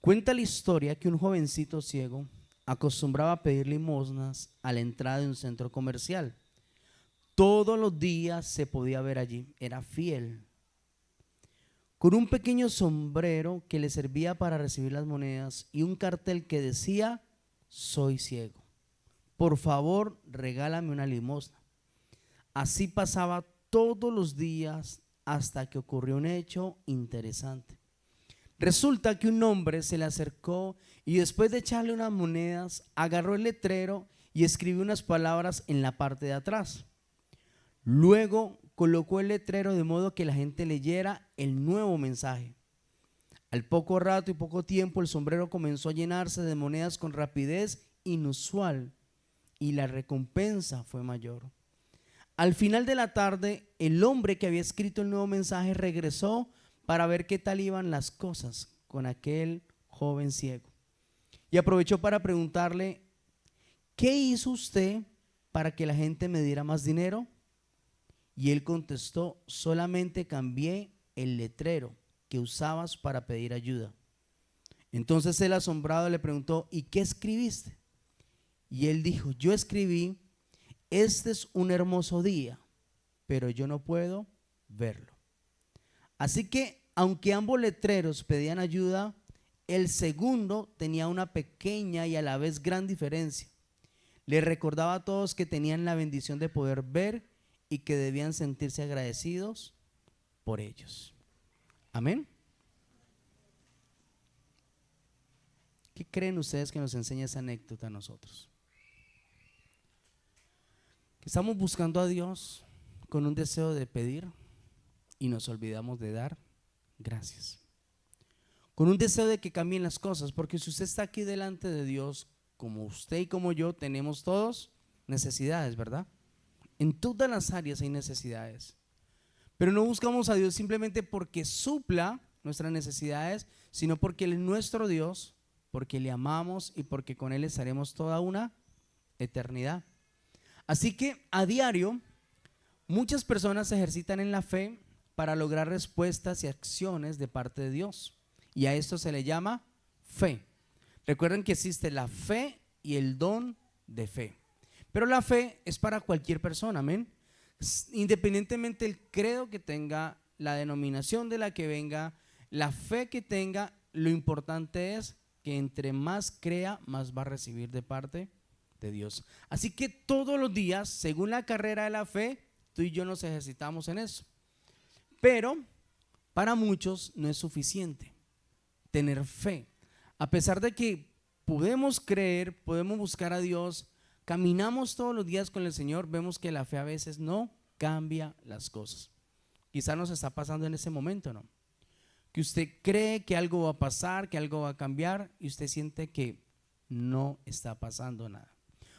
Cuenta la historia que un jovencito ciego acostumbraba a pedir limosnas a la entrada de un centro comercial. Todos los días se podía ver allí, era fiel, con un pequeño sombrero que le servía para recibir las monedas y un cartel que decía: soy ciego, por favor regálame una limosna. Así pasaba todos los días hasta que ocurrió un hecho interesante. Resulta que un hombre se le acercó y después de echarle unas monedas, agarró el letrero y escribió unas palabras en la parte de atrás. Luego colocó el letrero de modo que la gente leyera el nuevo mensaje. Al poco rato y poco tiempo el sombrero comenzó a llenarse de monedas con rapidez inusual y la recompensa fue mayor. Al final de la tarde, el hombre que había escrito el nuevo mensaje regresó para ver qué tal iban las cosas con aquel joven ciego. Y aprovechó para preguntarle: ¿qué hizo usted para que la gente me diera más dinero? Y él contestó: solamente cambié el letrero que usabas para pedir ayuda. Entonces el asombrado le preguntó: ¿y qué escribiste? Y él dijo: yo escribí: este es un hermoso día, pero yo no puedo verlo. Así que, aunque ambos letreros pedían ayuda, el segundo tenía una pequeña y a la vez gran diferencia. Le recordaba a todos que tenían la bendición de poder ver y que debían sentirse agradecidos por ellos. Amén. ¿Qué creen ustedes que nos enseña esa anécdota a nosotros? Que estamos buscando a Dios con un deseo de pedir y nos olvidamos de dar gracias. Con un deseo de que cambien las cosas, porque si usted está aquí delante de Dios, como usted y como yo, tenemos todos necesidades, ¿verdad? En todas las áreas hay necesidades, pero no buscamos a Dios simplemente porque supla nuestras necesidades, sino porque Él es nuestro Dios, porque le amamos y porque con Él estaremos toda una eternidad. Así que a diario muchas personas se ejercitan en la fe para lograr respuestas y acciones de parte de Dios, y a esto se le llama fe. Recuerden que existe la fe y el don de fe, pero la fe es para cualquier persona, amén. Independientemente del credo que tenga, la denominación de la que venga, la fe que tenga, lo importante es que entre más crea, más va a recibir de parte de Dios. Así que todos los días, según la carrera de la fe, tú y yo nos ejercitamos en eso. Pero para muchos no es suficiente tener fe. A pesar de que podemos creer, podemos buscar a Dios, caminamos todos los días con el Señor, vemos que la fe a veces no cambia las cosas. Quizá nos está pasando en ese momento, ¿no? Que usted cree que algo va a pasar, que algo va a cambiar y usted siente que no está pasando nada.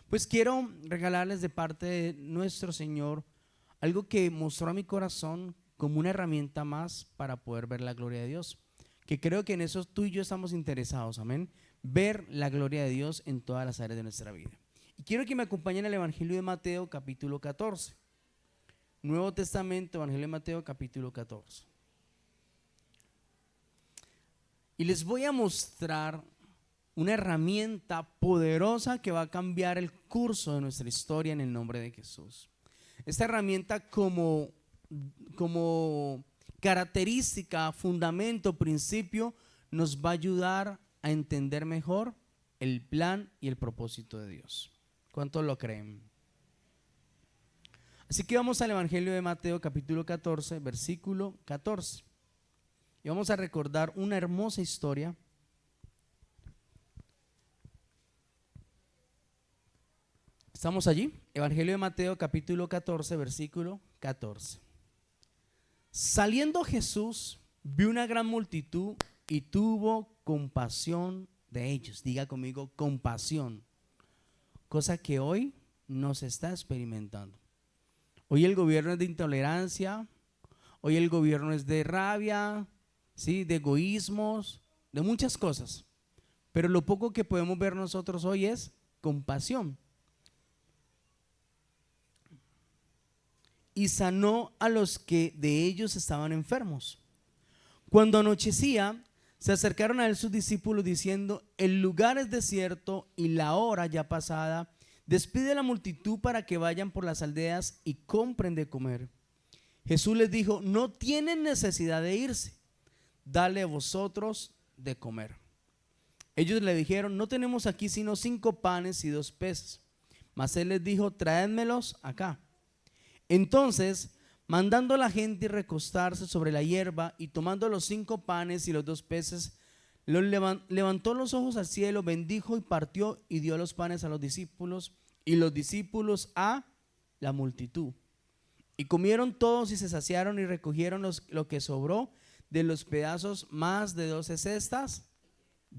Pues quiero regalarles de parte de nuestro Señor algo que mostró a mi corazón como una herramienta más para poder ver la gloria de Dios, que creo que en eso tú y yo estamos interesados, amén, ver la gloria de Dios en todas las áreas de nuestra vida. Y quiero que me acompañen al Evangelio de Mateo capítulo 14, Nuevo Testamento, Evangelio de Mateo capítulo 14. Y les voy a mostrar una herramienta poderosa que va a cambiar el curso de nuestra historia en el nombre de Jesús. Esta herramienta como característica, fundamento, principio, nos va a ayudar a entender mejor el plan y el propósito de Dios. ¿Cuántos lo creen? Así que vamos al Evangelio de Mateo capítulo 14, versículo 14. Y vamos a recordar una hermosa historia. ¿Estamos allí? Evangelio de Mateo capítulo 14, versículo 14. Saliendo Jesús, vio una gran multitud y tuvo compasión de ellos. Diga conmigo, compasión. Cosa que hoy no se está experimentando. Hoy el gobierno es de intolerancia, hoy el gobierno es de rabia, ¿sí? De egoísmos, de muchas cosas. Pero lo poco que podemos ver nosotros hoy es compasión. Y sanó a los que de ellos estaban enfermos. Cuando anochecía, Se acercaron a él sus discípulos diciendo: el lugar es desierto y la hora ya pasada. Despide a la multitud para que vayan por las aldeas y compren de comer. Jesús les dijo: no tienen necesidad de irse, dale vosotros de comer. Ellos le dijeron: no tenemos aquí sino 5 panes y 2 peces. Mas él les dijo: traédmelos acá. Entonces, mandando a la gente recostarse sobre la hierba y tomando los 5 panes y los 2 peces, levantó los ojos al cielo, bendijo y partió y dio los panes a los discípulos y los discípulos a la multitud. Y comieron todos y se saciaron y recogieron lo que sobró de los pedazos, más de 12 cestas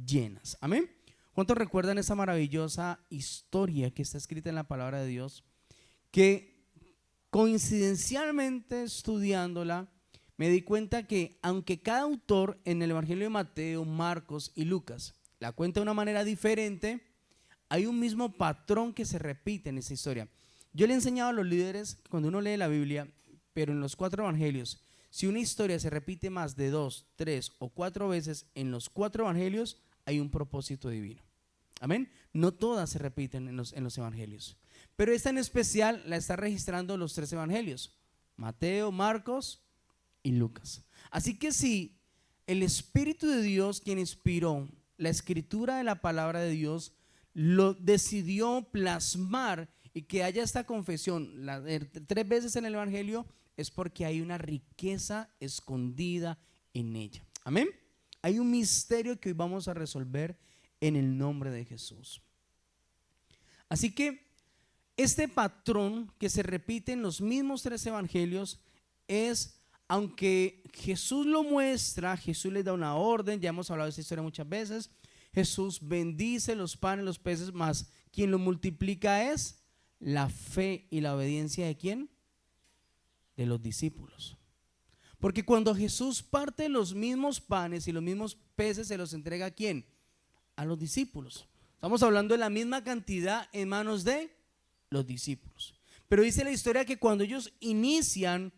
llenas. Amén. ¿Cuántos recuerdan esa maravillosa historia que está escrita en la palabra de Dios? Que coincidencialmente estudiándola me di cuenta que aunque cada autor en el Evangelio de Mateo, Marcos y Lucas la cuenta de una manera diferente, hay un mismo patrón que se repite en esa historia. Yo le he enseñado a los líderes, cuando uno lee la Biblia, pero en los 4 evangelios, si una historia se repite más de 2, 3 o 4 veces en los 4 evangelios, hay un propósito divino. Amén. No todas se repiten en los evangelios, pero esta en especial la está registrando los 3 evangelios: Mateo, Marcos y Lucas. Así que si el Espíritu de Dios, quien inspiró la escritura de la palabra de Dios, lo decidió plasmar y que haya esta confesión 3 veces en el evangelio, es porque hay una riqueza escondida en ella. Amén. Hay un misterio que hoy vamos a resolver en el nombre de Jesús. Así que este patrón que se repite en los mismos 3 evangelios es, aunque Jesús lo muestra, Jesús les da una orden, ya hemos hablado de esta historia muchas veces. Jesús bendice los panes, los peces, más quien lo multiplica es la fe y la obediencia ¿de quién? De los discípulos. Porque cuando Jesús parte los mismos panes y los mismos peces, se los entrega ¿a quién? A los discípulos. Estamos hablando de la misma cantidad en manos de los discípulos. Pero dice la historia que cuando ellos inician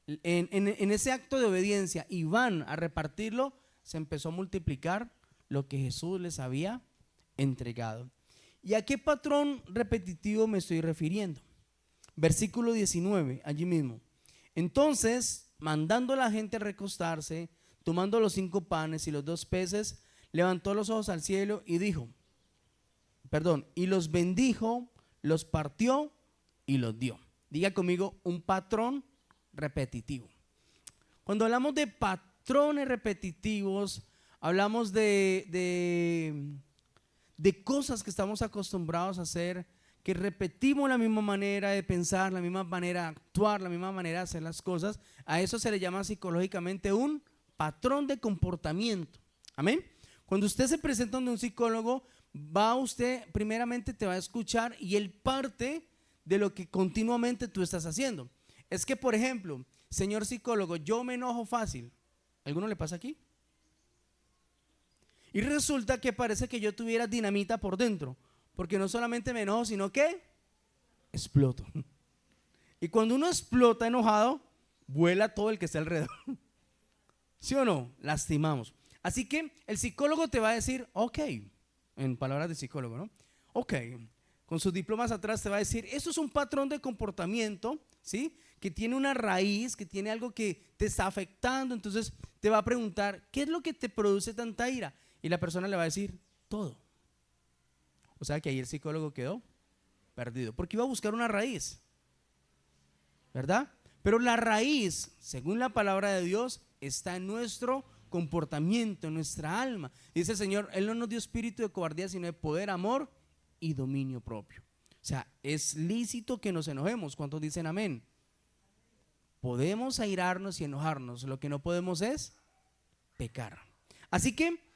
en ese acto de obediencia y van a repartirlo, se empezó a multiplicar lo que Jesús les había entregado. ¿Y a qué patrón repetitivo me estoy refiriendo? Versículo 19, allí mismo. Entonces, mandando a la gente a recostarse, tomando los 5 panes y los 2 peces, levantó los ojos al cielo y dijo, y los bendijo, los partió y los dio. Diga conmigo, un patrón repetitivo. Cuando hablamos de patrones repetitivos, hablamos de cosas que estamos acostumbrados a hacer, que repetimos la misma manera de pensar, la misma manera de actuar, la misma manera de hacer las cosas. A eso se le llama psicológicamente un patrón de comportamiento. Amén. Cuando usted se presenta ante un psicólogo, primeramente te va a escuchar y él parte de lo que continuamente tú estás haciendo. Es que, por ejemplo, señor psicólogo, yo me enojo fácil. ¿Alguno le pasa aquí? Y resulta que parece que yo tuviera dinamita por dentro, porque no solamente me enojo, sino que exploto. Y cuando uno explota enojado, vuela todo el que está alrededor. ¿Sí o no? Lastimamos. Así que el psicólogo te va a decir, ok, en palabras de psicólogo, ¿no? Ok, con sus diplomas atrás te va a decir, eso es un patrón de comportamiento, ¿sí? Que tiene una raíz, que tiene algo que te está afectando. Entonces te va a preguntar, ¿qué es lo que te produce tanta ira? Y la persona le va a decir, todo. O sea que ahí el psicólogo quedó perdido, porque iba a buscar una raíz, ¿verdad? Pero la raíz, según la palabra de Dios, está en nuestro comportamiento, en nuestra alma. Dice el Señor, Él no nos dio espíritu de cobardía, sino de poder, amor y dominio propio. O sea, es lícito que nos enojemos. ¿Cuántos dicen amén? Podemos airarnos y enojarnos, lo que no podemos es pecar. Así que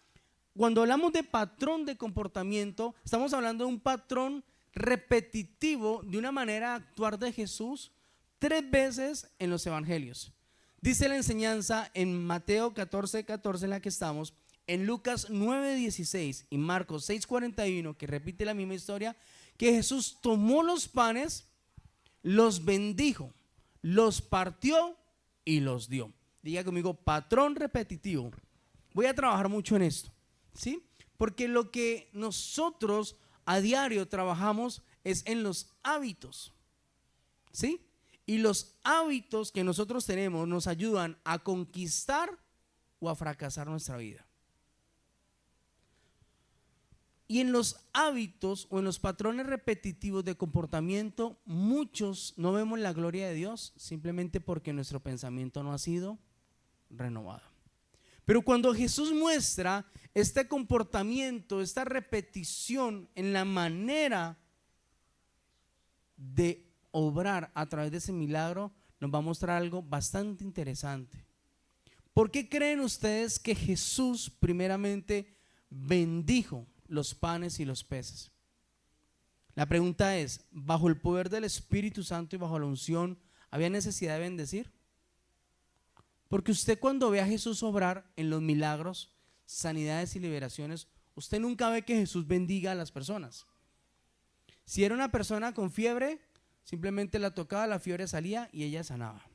cuando hablamos de patrón de comportamiento, estamos hablando de un patrón repetitivo de una manera de actuar de Jesús 3 veces en los evangelios. Dice la enseñanza en Mateo 14:14 en la que estamos, en Lucas 9:16 y Marcos 6:41, que repite la misma historia, que Jesús tomó los panes, los bendijo, los partió y los dio. Diga conmigo, patrón repetitivo. voy a trabajar mucho en esto, ¿sí? Porque lo que nosotros a diario trabajamos es en los hábitos, ¿sí? Y los hábitos que nosotros tenemos nos ayudan a conquistar o a fracasar nuestra vida. Y en los hábitos o en los patrones repetitivos de comportamiento, muchos no vemos la gloria de Dios simplemente porque nuestro pensamiento no ha sido renovado. Pero cuando Jesús muestra este comportamiento, esta repetición en la manera de obrar a través de ese milagro, nos va a mostrar algo bastante interesante. ¿Por qué creen ustedes que Jesús primeramente bendijo los panes y los peces? La pregunta es, ¿bajo el poder del Espíritu Santo y bajo la unción había necesidad de bendecir? Porque usted cuando ve a Jesús obrar en los milagros, sanidades y liberaciones, usted nunca ve que Jesús bendiga a las personas. Si era una persona con fiebre, simplemente la tocaba, la fiebre salía y ella sanaba.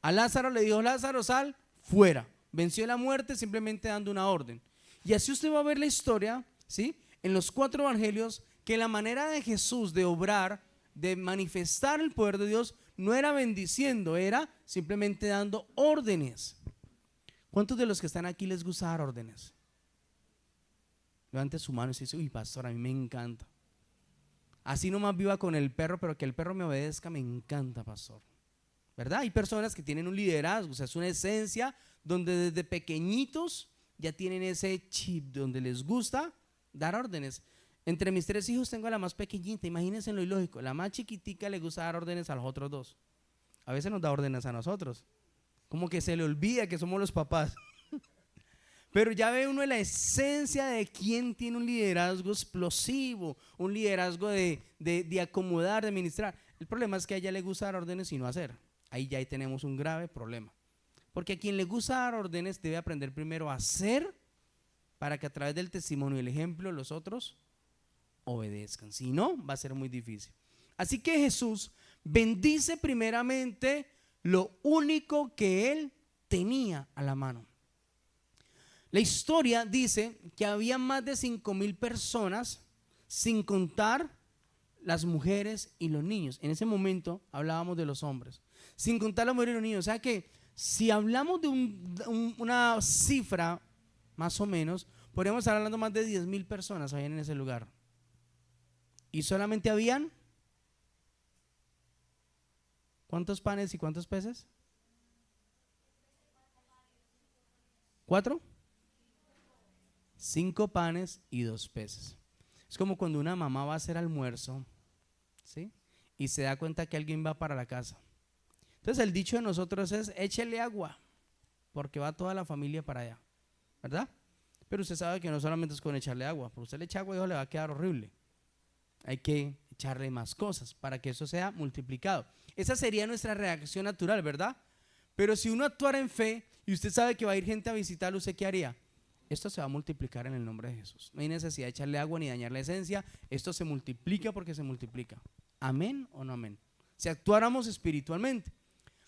A Lázaro le dijo, Lázaro, sal fuera. Venció la muerte simplemente dando una orden. Y así usted va a ver la historia, ¿sí? En los 4 evangelios, que la manera de Jesús de obrar, de manifestar el poder de Dios, no era bendiciendo, era simplemente dando órdenes. ¿Cuántos de los que están aquí les gusta dar órdenes? Levante su mano y dice, uy, pastor, a mí me encanta. Así nomás viva con el perro, pero que el perro me obedezca, me encanta, pastor. ¿Verdad? Hay personas que tienen un liderazgo, o sea, es una esencia donde desde pequeñitos ya tienen ese chip donde les gusta dar órdenes. Entre mis 3 hijos tengo a la más pequeñita, imagínense lo ilógico, la más chiquitica le gusta dar órdenes a los otros 2. A veces nos da órdenes a nosotros, como que se le olvida que somos los papás. Pero ya ve uno la esencia de quién tiene un liderazgo explosivo, un liderazgo de acomodar, de administrar. El problema es que a ella le gusta dar órdenes y no hacer. Ahí ya tenemos un grave problema. Porque a quien le gusta dar órdenes debe aprender primero a hacer para que a través del testimonio y el ejemplo los otros obedezcan. Si no, va a ser muy difícil. Así que Jesús bendice primeramente lo único que él tenía a la mano. La historia dice que había más de 5,000 personas, sin contar las mujeres y los niños. En ese momento hablábamos de los hombres, sin contar las mujeres y los niños. O sea que si hablamos de una cifra más o menos, podríamos estar hablando más de 10,000 personas habían en ese lugar. Y solamente habían ¿cuántos panes y cuántos peces? 4, 5 panes y 2 peces. Es como cuando una mamá va a hacer almuerzo, ¿sí? Y se da cuenta que alguien va para la casa. Entonces el dicho de nosotros es, échele agua, porque va toda la familia para allá, ¿verdad? Pero usted sabe que no solamente es con echarle agua, porque usted le echa agua y le va a quedar horrible. Hay que echarle más cosas para que eso sea multiplicado. Esa sería nuestra reacción natural, ¿verdad? Pero si uno actuara en fe y usted sabe que va a ir gente a visitarlo, ¿usted qué haría? Esto se va a multiplicar en el nombre de Jesús. No hay necesidad de echarle agua ni dañar la esencia. Esto se multiplica porque se multiplica. ¿Amén o no amén? Si actuáramos espiritualmente,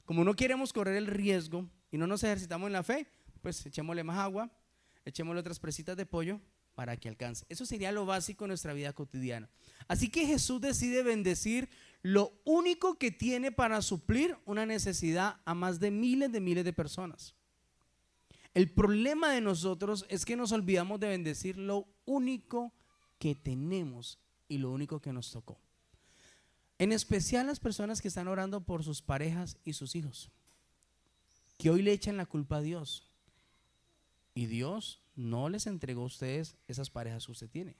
como no queremos correr el riesgo y no nos ejercitamos en la fe, pues echémosle más agua, echémosle otras presitas de pollo para que alcance. Eso sería lo básico en nuestra vida cotidiana. Así que Jesús decide bendecir lo único que tiene para suplir una necesidad a más de miles de personas. El problema de nosotros es que nos olvidamos de bendecir lo único que tenemos y lo único que nos tocó. En especial las personas que están orando por sus parejas y sus hijos, que hoy le echan la culpa a Dios. Y Dios no les entregó a ustedes esas parejas que usted tiene.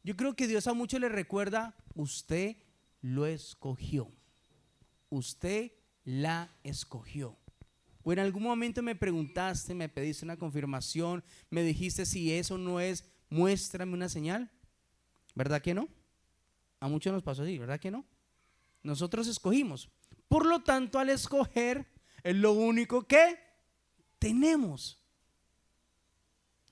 Yo creo que Dios a muchos le recuerda, usted lo escogió. Usted la escogió. O en algún momento me preguntaste, me pediste una confirmación, me dijiste si eso no es, muéstrame una señal. ¿Verdad que no? A muchos nos pasó así, ¿verdad que no? Nosotros escogimos. Por lo tanto, al escoger es lo único que tenemos.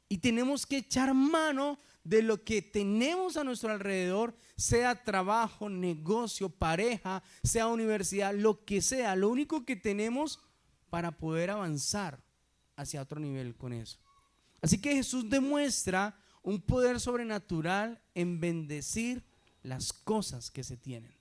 Y tenemos que echar mano de lo que tenemos a nuestro alrededor, sea trabajo, negocio, pareja, sea universidad, lo que sea. Lo único que tenemos para poder avanzar hacia otro nivel con eso. Así que Jesús demuestra un poder sobrenatural en bendecir las cosas que se tienen.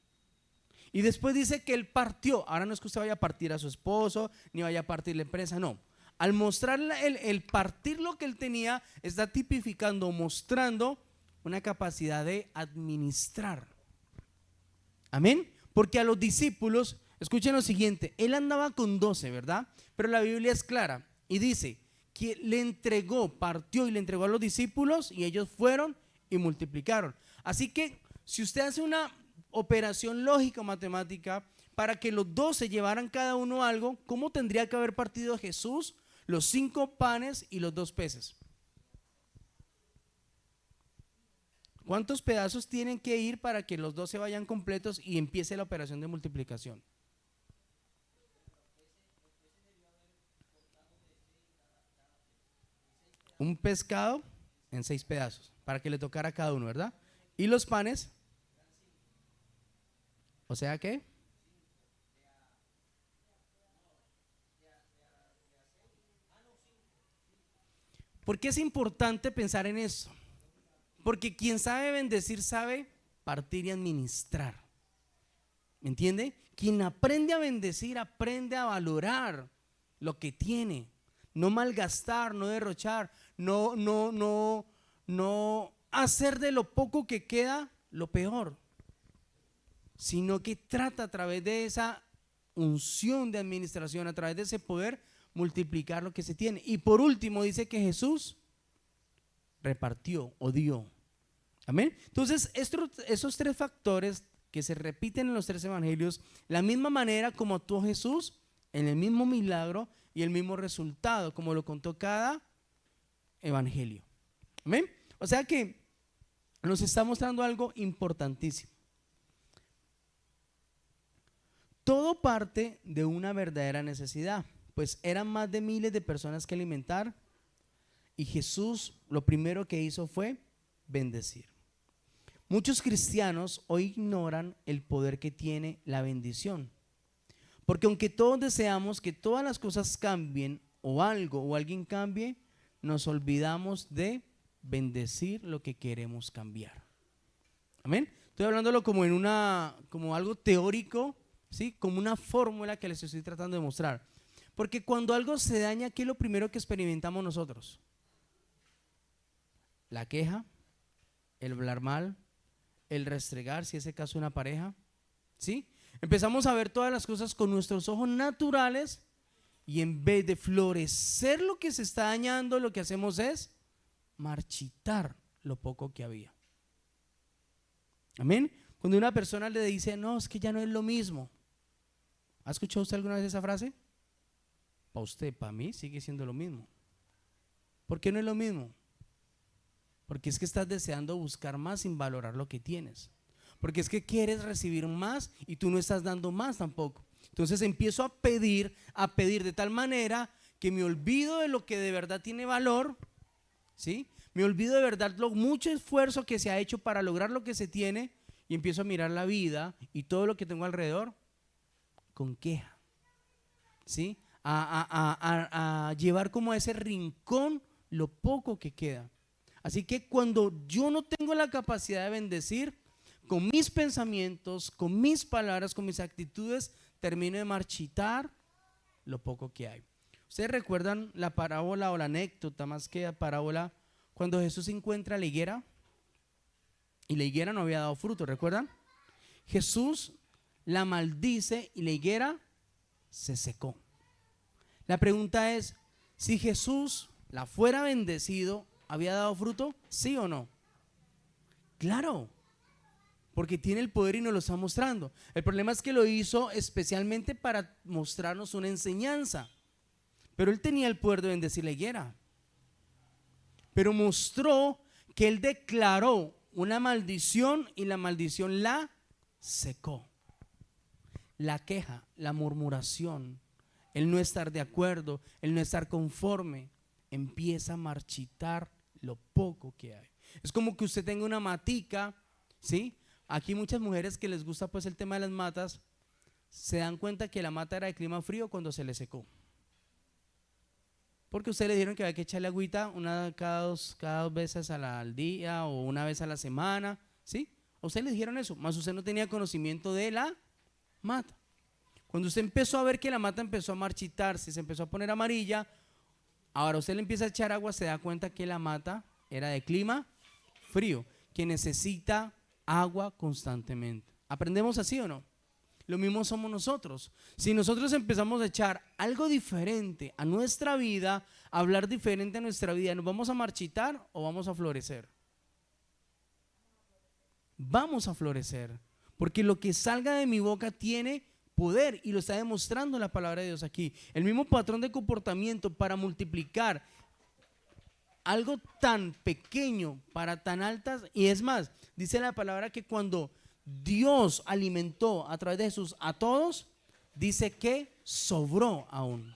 Y después dice que él partió. Ahora no es que usted vaya a partir a su esposo, ni vaya a partir la empresa, no. Al mostrar el partir lo que él tenía, está tipificando, mostrando una capacidad de administrar. Amén. Porque a los discípulos, escuchen lo siguiente, él andaba con 12, ¿verdad? Pero la Biblia es clara y dice que le entregó, partió y le entregó a los discípulos y ellos fueron y multiplicaron. Así que si usted hace una operación lógica o matemática para que los 12 llevaran cada uno algo, ¿cómo tendría que haber partido Jesús los 5 panes y los 2 peces? ¿Cuántos pedazos tienen que ir para que los 12 vayan completos y empiece la operación de multiplicación? Un pescado en 6 pedazos para que le tocara a cada uno, ¿verdad? Y los panes, o sea que ¿por qué es importante pensar en eso? Porque quien sabe bendecir sabe partir y administrar. ¿Me entiende? Quien aprende a bendecir aprende a valorar lo que tiene, no malgastar, no derrochar, no hacer de lo poco que queda lo peor, sino que trata a través de esa unción de administración, a través de ese poder, multiplicar lo que se tiene. Y por último dice que Jesús repartió o dio. Amén. Entonces esos 3 factores que se repiten en los 3 evangelios, la misma manera como actuó Jesús en el mismo milagro y el mismo resultado como lo contó cada evangelio. Amén. O sea que nos está mostrando algo importantísimo. Todo parte de una verdadera necesidad, pues eran más de miles de personas que alimentar y Jesús lo primero que hizo fue bendecir. Muchos cristianos hoy ignoran el poder que tiene la bendición, porque aunque todos deseamos que todas las cosas cambien o algo o alguien cambie, nos olvidamos de bendecir lo que queremos cambiar. Amén. Estoy hablándolo como como algo teórico, ¿sí? Como una fórmula que les estoy tratando de mostrar. Porque cuando algo se daña, ¿qué es lo primero que experimentamos nosotros? La queja, el hablar mal, el restregar, si es el caso de una pareja, ¿sí? Empezamos a ver todas las cosas con nuestros ojos naturales y en vez de florecer lo que se está dañando, lo que hacemos es marchitar lo poco que había. Amén. Cuando una persona le dice, no, es que ya no es lo mismo. ¿Ha escuchado usted alguna vez esa frase? Para usted, para mí sigue siendo lo mismo. ¿Por qué no es lo mismo? Porque es que estás deseando buscar más sin valorar lo que tienes. Porque es que quieres recibir más y tú no estás dando más tampoco. Entonces empiezo a pedir de tal manera que me olvido de lo que de verdad tiene valor, ¿sí? Me olvido de verdad lo mucho esfuerzo que se ha hecho para lograr lo que se tiene y empiezo a mirar la vida y todo lo que tengo alrededor con queja, ¿sí? A llevar como a ese rincón lo poco que queda. Así que cuando yo no tengo la capacidad de bendecir, con mis pensamientos, con mis palabras, con mis actitudes, termino de marchitar lo poco que hay. ¿Ustedes recuerdan la parábola o la anécdota, más que la parábola, cuando Jesús encuentra la higuera y la higuera no había dado fruto? ¿Recuerdan? Jesús la maldice y la higuera se secó. La pregunta es, si Jesús la fuera bendecido, ¿había dado fruto? ¿Sí o no? Claro, porque tiene el poder y nos lo está mostrando. El problema es que lo hizo especialmente para mostrarnos una enseñanza. Pero él tenía el poder de bendecir la higuera. Pero mostró que él declaró una maldición y la maldición la secó. La queja, la murmuración, el no estar de acuerdo, el no estar conforme, empieza a marchitar lo poco que hay. Es como que usted tenga una matica, ¿sí? Aquí muchas mujeres que les gusta pues el tema de las matas, se dan cuenta que la mata era de clima frío cuando se le secó. Porque ustedes le dijeron que había que echarle agüita cada dos veces al día o una vez a la semana, ¿sí? A ustedes le dijeron eso, más usted no tenía conocimiento de la mata. Cuando usted empezó a ver que la mata empezó a marchitarse, se empezó a poner amarilla, ahora usted le empieza a echar agua, se da cuenta que la mata era de clima frío, que necesita agua constantemente. ¿Aprendemos así o no? Lo mismo somos nosotros. Si nosotros empezamos a echar algo diferente a nuestra vida, a hablar diferente a nuestra vida, ¿nos vamos a marchitar o vamos a florecer? Vamos a florecer, porque lo que salga de mi boca tiene poder y lo está demostrando la palabra de Dios aquí. El mismo patrón de comportamiento para multiplicar algo tan pequeño para tan altas, y es más, dice la palabra que cuando Dios alimentó a través de Jesús a todos, dice que sobró aún.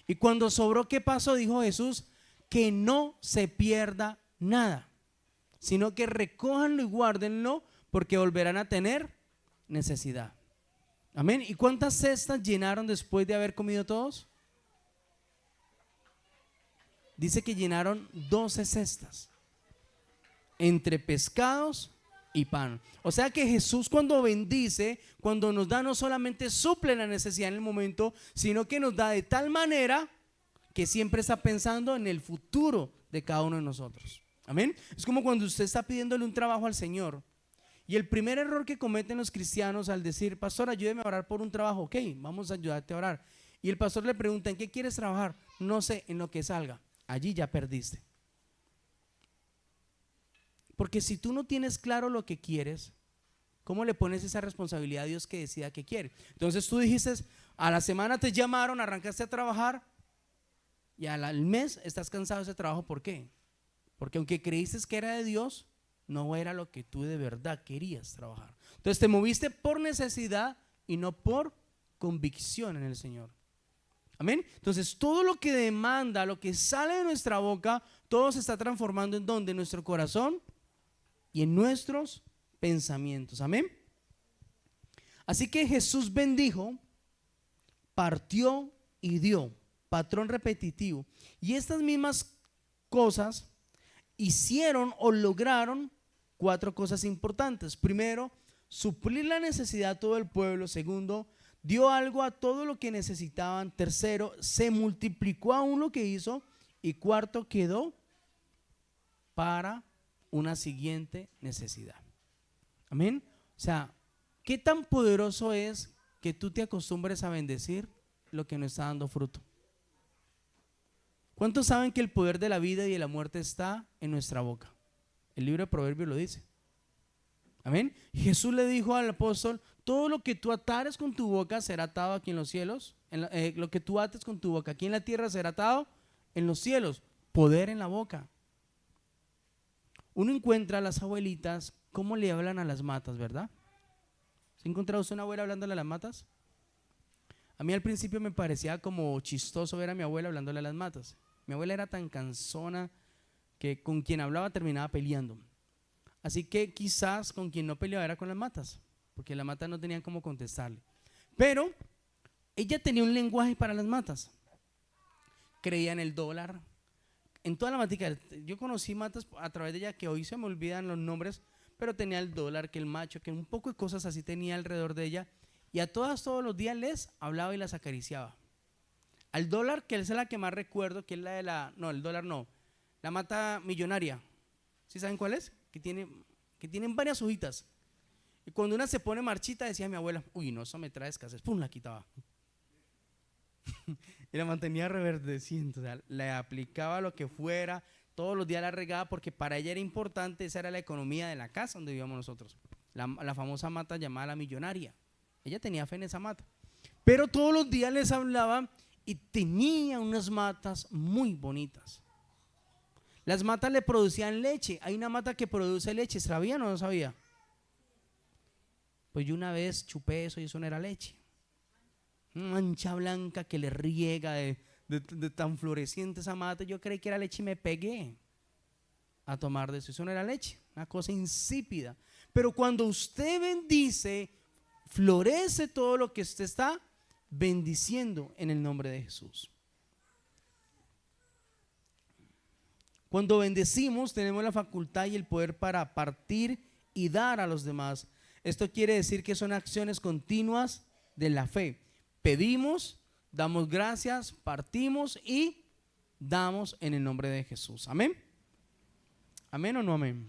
Y cuando sobró, ¿qué pasó? Dijo Jesús, que no se pierda nada, sino que recójanlo y guárdenlo, porque volverán a tener necesidad. Amén. ¿Y cuántas cestas llenaron después de haber comido todos? Dice que llenaron 12 cestas entre pescados y pan. O sea que Jesús, cuando bendice, cuando nos da, no solamente suple la necesidad en el momento, sino que nos da de tal manera que siempre está pensando en el futuro de cada uno de nosotros. Amén. Es como cuando usted está pidiéndole un trabajo al Señor, y el primer error que cometen los cristianos al decir: pastor, ayúdeme a orar por un trabajo. Ok, vamos a ayudarte a orar. Y el pastor le pregunta: ¿en qué quieres trabajar? No sé, en lo que salga. Allí ya perdiste. Porque si tú no tienes claro lo que quieres, ¿cómo le pones esa responsabilidad a Dios que decida qué quiere? Entonces tú dijiste, a la semana te llamaron, arrancaste a trabajar, y al mes estás cansado de ese trabajo. ¿Por qué? Porque aunque creíste que era de Dios, no era lo que tú de verdad querías trabajar. Entonces te moviste por necesidad y no por convicción en el Señor. Amén. Entonces todo lo que demanda, lo que sale de nuestra boca, todo se está transformando en donde, en nuestro corazón y en nuestros pensamientos. Amén. Así que Jesús bendijo, partió y dio. Patrón repetitivo. Y estas mismas cosas hicieron o lograron 4 cosas importantes. Primero, suplir la necesidad de todo el pueblo. Segundo, dio algo a todo lo que necesitaban. Tercero, se multiplicó aún lo que hizo. Y cuarto, quedó para una siguiente necesidad. Amén. O sea, ¿qué tan poderoso es que tú te acostumbres a bendecir lo que no está dando fruto? ¿Cuántos saben que el poder de la vida y de la muerte está en nuestra boca? El libro de Proverbios lo dice. Amén. Jesús le dijo al apóstol: todo lo que tú atares con tu boca será atado aquí en los cielos. Lo que tú ates con tu boca aquí en la tierra será atado en los cielos. Poder en la boca. Uno encuentra a las abuelitas cómo le hablan a las matas, ¿verdad? ¿Se ha encontrado usted una abuela hablándole a las matas? A mí al principio me parecía como chistoso ver a mi abuela hablándole a las matas. Mi abuela era tan cansona que con quien hablaba terminaba peleando. Así que quizás con quien no peleaba era con las matas, porque las matas no tenían cómo contestarle. Pero ella tenía un lenguaje para las matas. Creía en el dólar, en toda la matica. Yo conocí matas a través de ella que hoy se me olvidan los nombres, pero tenía el dólar, que el macho, que un poco de cosas así tenía alrededor de ella. Y a todas todos los días les hablaba y las acariciaba. Al dólar, que es la que más recuerdo, que es la de el dólar no, la mata millonaria. ¿Sí saben cuál es? Que tienen varias hojitas. Y cuando una se pone marchita, decía mi abuela: uy, no, eso me trae escasez. Pum, la quitaba. Y la mantenía reverdeciendo. O sea, le aplicaba lo que fuera, todos los días la regaba, porque para ella era importante. Esa era la economía de la casa donde vivíamos nosotros. La famosa mata llamada la millonaria. Ella tenía fe en esa mata. Pero todos los días les hablaba y tenía unas matas muy bonitas. Las matas le producían leche. Hay una mata que produce leche. ¿Sabían o no sabía? Pues yo una vez chupé eso y eso no era leche. Una mancha blanca que le riega de tan floreciente esa mata. Yo creí que era leche y me pegué a tomar de eso. Eso no era leche, una cosa insípida. Pero cuando usted bendice, florece todo lo que usted está bendiciendo en el nombre de Jesús. Cuando bendecimos tenemos la facultad y el poder para partir y dar a los demás. Esto quiere decir que son acciones continuas de la fe. Pedimos, damos gracias, partimos y damos en el nombre de Jesús. Amén. ¿Amén o no amén?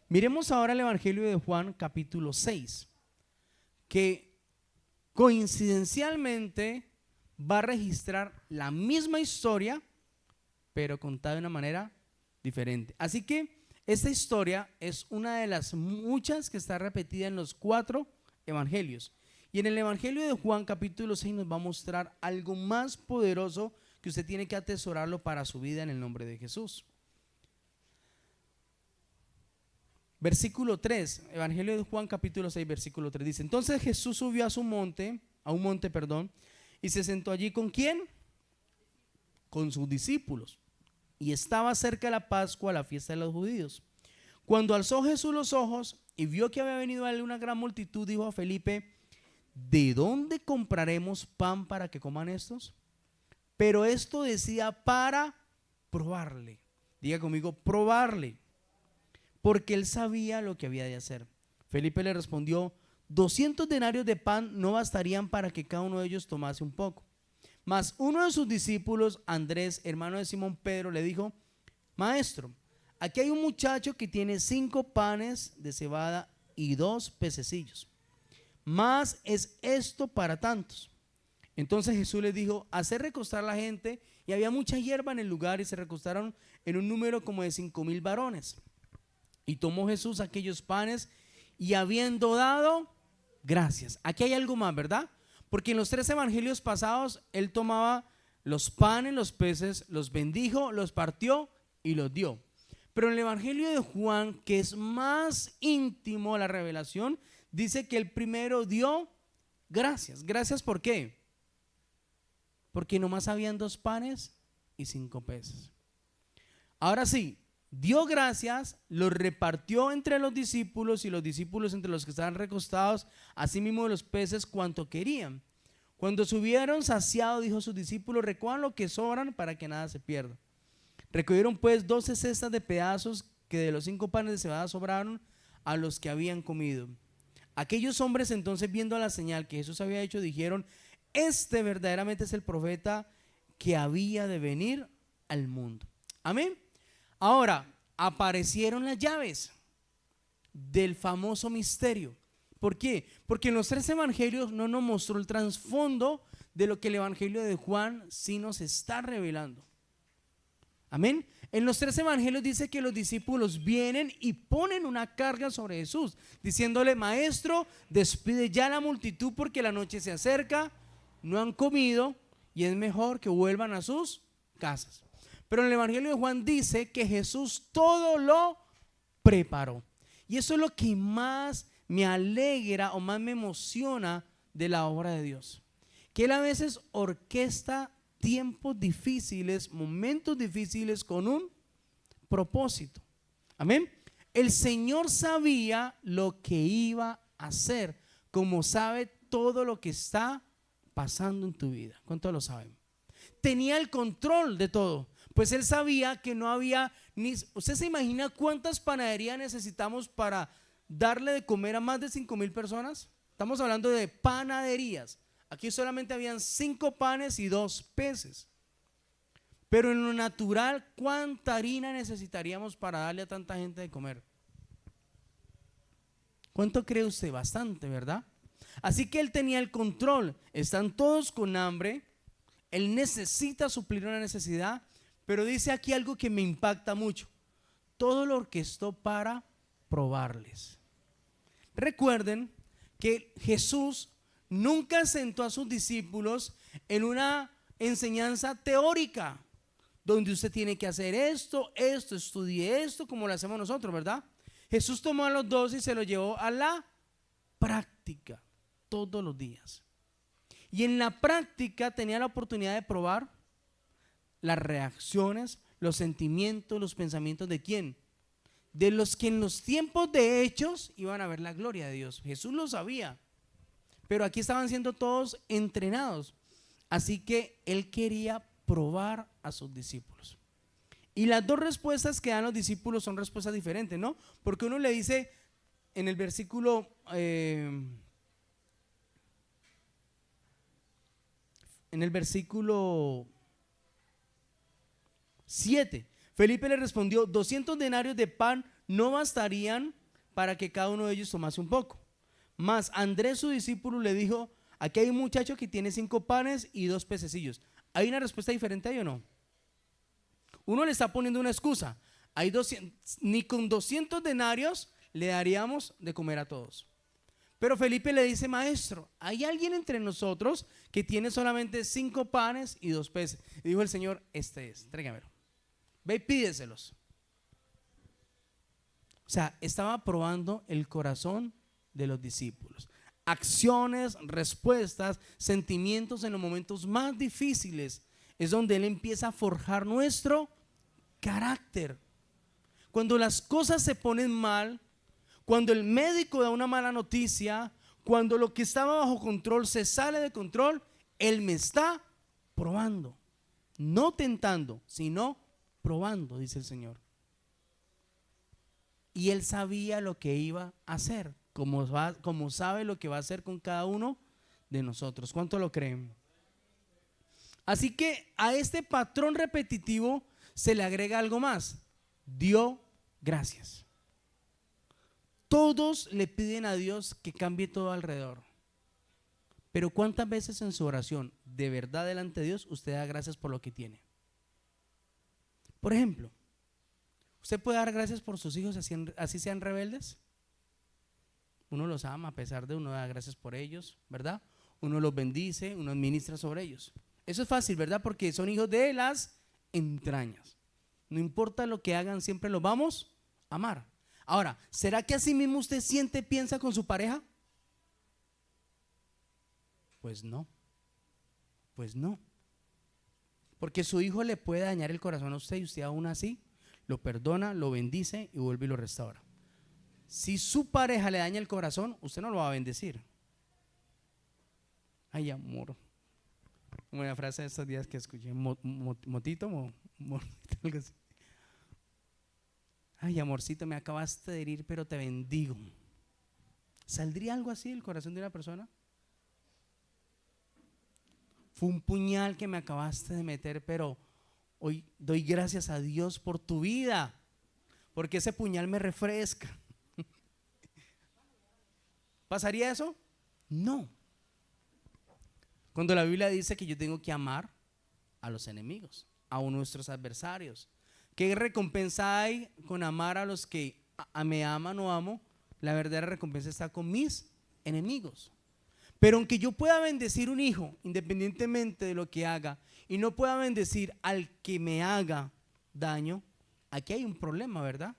Miremos ahora el Evangelio de Juan capítulo 6, que coincidencialmente va a registrar la misma historia, pero contada de una manera diferente. Así que esta historia es una de las muchas que está repetida en los 4 evangelios. Y en el Evangelio de Juan capítulo 6 nos va a mostrar algo más poderoso que usted tiene que atesorarlo para su vida en el nombre de Jesús. Versículo 3, Evangelio de Juan capítulo 6, versículo 3 dice: entonces Jesús subió a un monte, y se sentó allí ¿con quién? Con sus discípulos. Y estaba cerca la Pascua, la fiesta de los judíos. Cuando alzó Jesús los ojos y vio que había venido a él una gran multitud, dijo a Felipe: ¿de dónde compraremos pan para que coman estos? Pero esto decía para probarle. Diga conmigo, probarle, porque él sabía lo que había de hacer. Felipe le respondió: 200 denarios de pan no bastarían para que cada uno de ellos tomase un poco. Mas uno de sus discípulos, Andrés, hermano de Simón Pedro, le dijo: maestro, aquí hay un muchacho que tiene 5 panes de cebada y 2 pececillos. Mas es esto para tantos. Entonces Jesús les dijo: haced recostar a la gente. Y había mucha hierba en el lugar, y se recostaron en un número como de 5,000 varones. Y tomó Jesús aquellos panes, y habiendo dado gracias. Aquí hay algo más, ¿verdad? Porque en los 3 evangelios pasados él tomaba los panes, los peces, los bendijo, los partió y los dio. Pero en el Evangelio de Juan, que es más íntimo la revelación, dice que el primero dio gracias. ¿Gracias por qué? Porque nomás habían 2 panes y 5 peces. Ahora sí, dio gracias, los repartió entre los discípulos, y los discípulos entre los que estaban recostados, asimismo de los peces cuanto querían. Cuando se hubieron saciado, dijo a sus discípulos: recojan lo que sobran para que nada se pierda. Recogieron pues 12 cestas de pedazos que de los 5 panes de cebada sobraron a los que habían comido. Aquellos hombres entonces, viendo la señal que Jesús había hecho, dijeron: este verdaderamente es el profeta que había de venir al mundo. Amén. Ahora, aparecieron las llaves del famoso misterio. ¿Por qué? Porque en los 3 evangelios no nos mostró el trasfondo de lo que el Evangelio de Juan sí nos está revelando. Amén. En los 3 evangelios dice que los discípulos vienen y ponen una carga sobre Jesús, diciéndole: maestro, despide ya la multitud porque la noche se acerca, no han comido y es mejor que vuelvan a sus casas. Pero en el Evangelio de Juan dice que Jesús todo lo preparó. Y eso es lo que más me alegra o más me emociona de la obra de Dios. Que Él a veces orquesta tiempos difíciles, momentos difíciles con un propósito. Amén. El Señor sabía lo que iba a hacer, como sabe todo lo que está pasando en tu vida. ¿Cuántos lo saben? Tenía el control de todo. Pues él sabía que no había ni... ¿Usted se imagina cuántas panaderías necesitamos para darle de comer a más de 5,000 personas? Estamos hablando de panaderías. Aquí solamente habían 5 panes y 2 peces. Pero en lo natural, ¿cuánta harina necesitaríamos para darle a tanta gente de comer? ¿Cuánto cree usted? Bastante, ¿verdad? Así que él tenía el control. Están todos con hambre. Él necesita suplir una necesidad. Pero dice aquí algo que me impacta mucho: todo lo orquestó para probarles. Recuerden que Jesús nunca sentó a sus discípulos en una enseñanza teórica, donde usted tiene que hacer esto, estudie esto, como lo hacemos nosotros, ¿verdad? Jesús tomó a los 12 y se los llevó a la práctica todos los días. Y en la práctica tenía la oportunidad de probar las reacciones, los sentimientos, los pensamientos de ¿quién? De los que en los tiempos de Hechos iban a ver la gloria de Dios. Jesús lo sabía, pero aquí estaban siendo todos entrenados. Así que él quería probar a sus discípulos. Y las dos respuestas que dan los discípulos son respuestas diferentes, ¿no? Porque uno le dice en el versículo en el versículo 7, Felipe le respondió: 200 denarios de pan no bastarían para que cada uno de ellos tomase un poco. Mas Andrés, su discípulo, le dijo: aquí hay un muchacho que tiene 5 panes y 2 pececillos. ¿Hay una respuesta diferente ahí o no? Uno le está poniendo una excusa. Hay 200, ni con 200 denarios le daríamos de comer a todos. Pero Felipe le dice: maestro, hay alguien entre nosotros que tiene solamente 5 panes y 2 peces. Y dijo el Señor: este es, tráigamelo. Ve y pídeselos. O sea, estaba probando el corazón de los discípulos. Acciones, respuestas, sentimientos en los momentos más difíciles es donde Él empieza a forjar nuestro carácter. Cuando las cosas se ponen mal, cuando el médico da una mala noticia, cuando lo que estaba bajo control se sale de control, Él me está probando. No tentando, sino probando, dice el Señor. Y Él sabía lo que iba a hacer, como sabe lo que va a hacer con cada uno de nosotros. ¿Cuánto lo creen? Así que a este patrón repetitivo se le agrega algo más: dio gracias. Todos le piden a Dios que cambie todo alrededor. Pero ¿cuántas veces en su oración, de verdad delante de Dios, usted da gracias por lo que tiene? Por ejemplo, ¿usted puede dar gracias por sus hijos así sean rebeldes? Uno los ama a pesar de uno da gracias por ellos, ¿verdad? Uno los bendice, uno administra sobre ellos. Eso es fácil, ¿verdad? Porque son hijos de las entrañas. No importa lo que hagan, siempre los vamos a amar. Ahora, ¿será que así mismo usted siente, piensa con su pareja? Pues no. Pues no. Porque su hijo le puede dañar el corazón a usted y usted aún así lo perdona, lo bendice y vuelve y lo restaura. Si su pareja le daña el corazón, usted no lo va a bendecir. Ay, amor. Una frase de estos días que escuché: motito, algo así. Ay, amorcito, me acabaste de herir, pero te bendigo. ¿Saldría algo así del corazón de una persona? Fue un puñal que me acabaste de meter, pero hoy doy gracias a Dios por tu vida, porque ese puñal me refresca. ¿Pasaría eso? No. Cuando la Biblia dice que yo tengo que amar a los enemigos, a nuestros adversarios, ¿qué recompensa hay con amar a los que me aman o amo? La verdadera recompensa está con mis enemigos. Pero aunque yo pueda bendecir un hijo, independientemente de lo que haga, y no pueda bendecir al que me haga daño, aquí hay un problema, ¿verdad?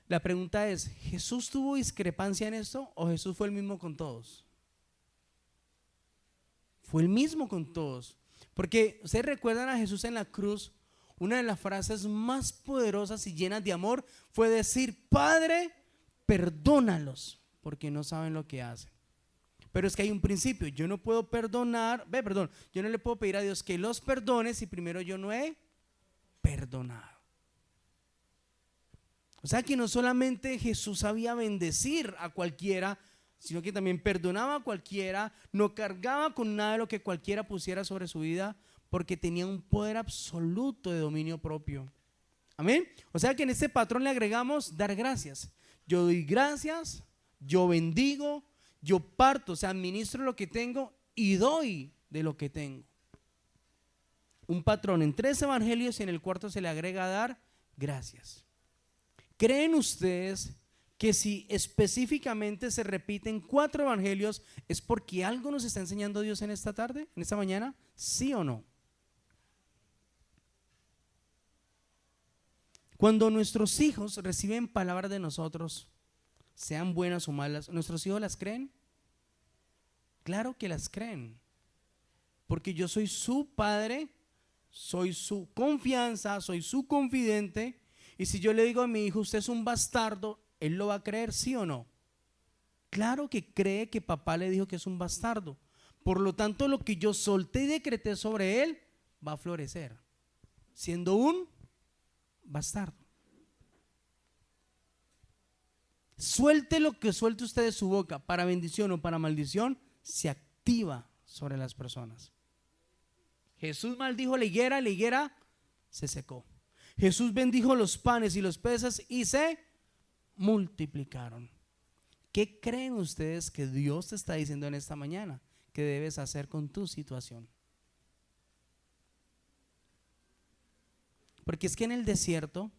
La pregunta es: ¿Jesús tuvo discrepancia en esto o Jesús fue el mismo con todos? Fue el mismo con todos. Porque ustedes recuerdan a Jesús en la cruz, una de las frases más poderosas y llenas de amor fue decir: Padre, perdónalos, porque no saben lo que hacen. Pero es que hay un principio: yo no puedo perdonar, yo no le puedo pedir a Dios que los perdone si primero yo no he perdonado. O sea que no solamente Jesús sabía bendecir a cualquiera, sino que también perdonaba a cualquiera, no cargaba con nada de lo que cualquiera pusiera sobre su vida, porque tenía un poder absoluto de dominio propio. Amén. O sea que en este patrón le agregamos dar gracias. Yo doy gracias, yo bendigo, yo parto, o sea, administro lo que tengo y doy de lo que tengo. Un patrón en 3 evangelios y en el cuarto se le agrega dar gracias. ¿Creen ustedes que si específicamente se repiten 4 evangelios es porque algo nos está enseñando Dios en esta tarde, en esta mañana? ¿Sí o no? Cuando nuestros hijos reciben palabras de nosotros, sean buenas o malas, ¿nuestros hijos las creen? Claro que las creen, porque yo soy su padre, soy su confianza, soy su confidente. Y si yo le digo a mi hijo: usted es un bastardo, ¿él lo va a creer, sí o no? Claro que cree que papá le dijo que es un bastardo. Por lo tanto, lo que yo solté y decreté sobre él va a florecer. siendo un bastardo. Suelte lo que suelte usted de su boca, para bendición o para maldición, se activa sobre las personas. Jesús maldijo la higuera se secó. Jesús bendijo los panes y los peces y se multiplicaron. ¿Qué creen ustedes que Dios te está diciendo en esta mañana que debes hacer con tu situación? Porque es que en el desierto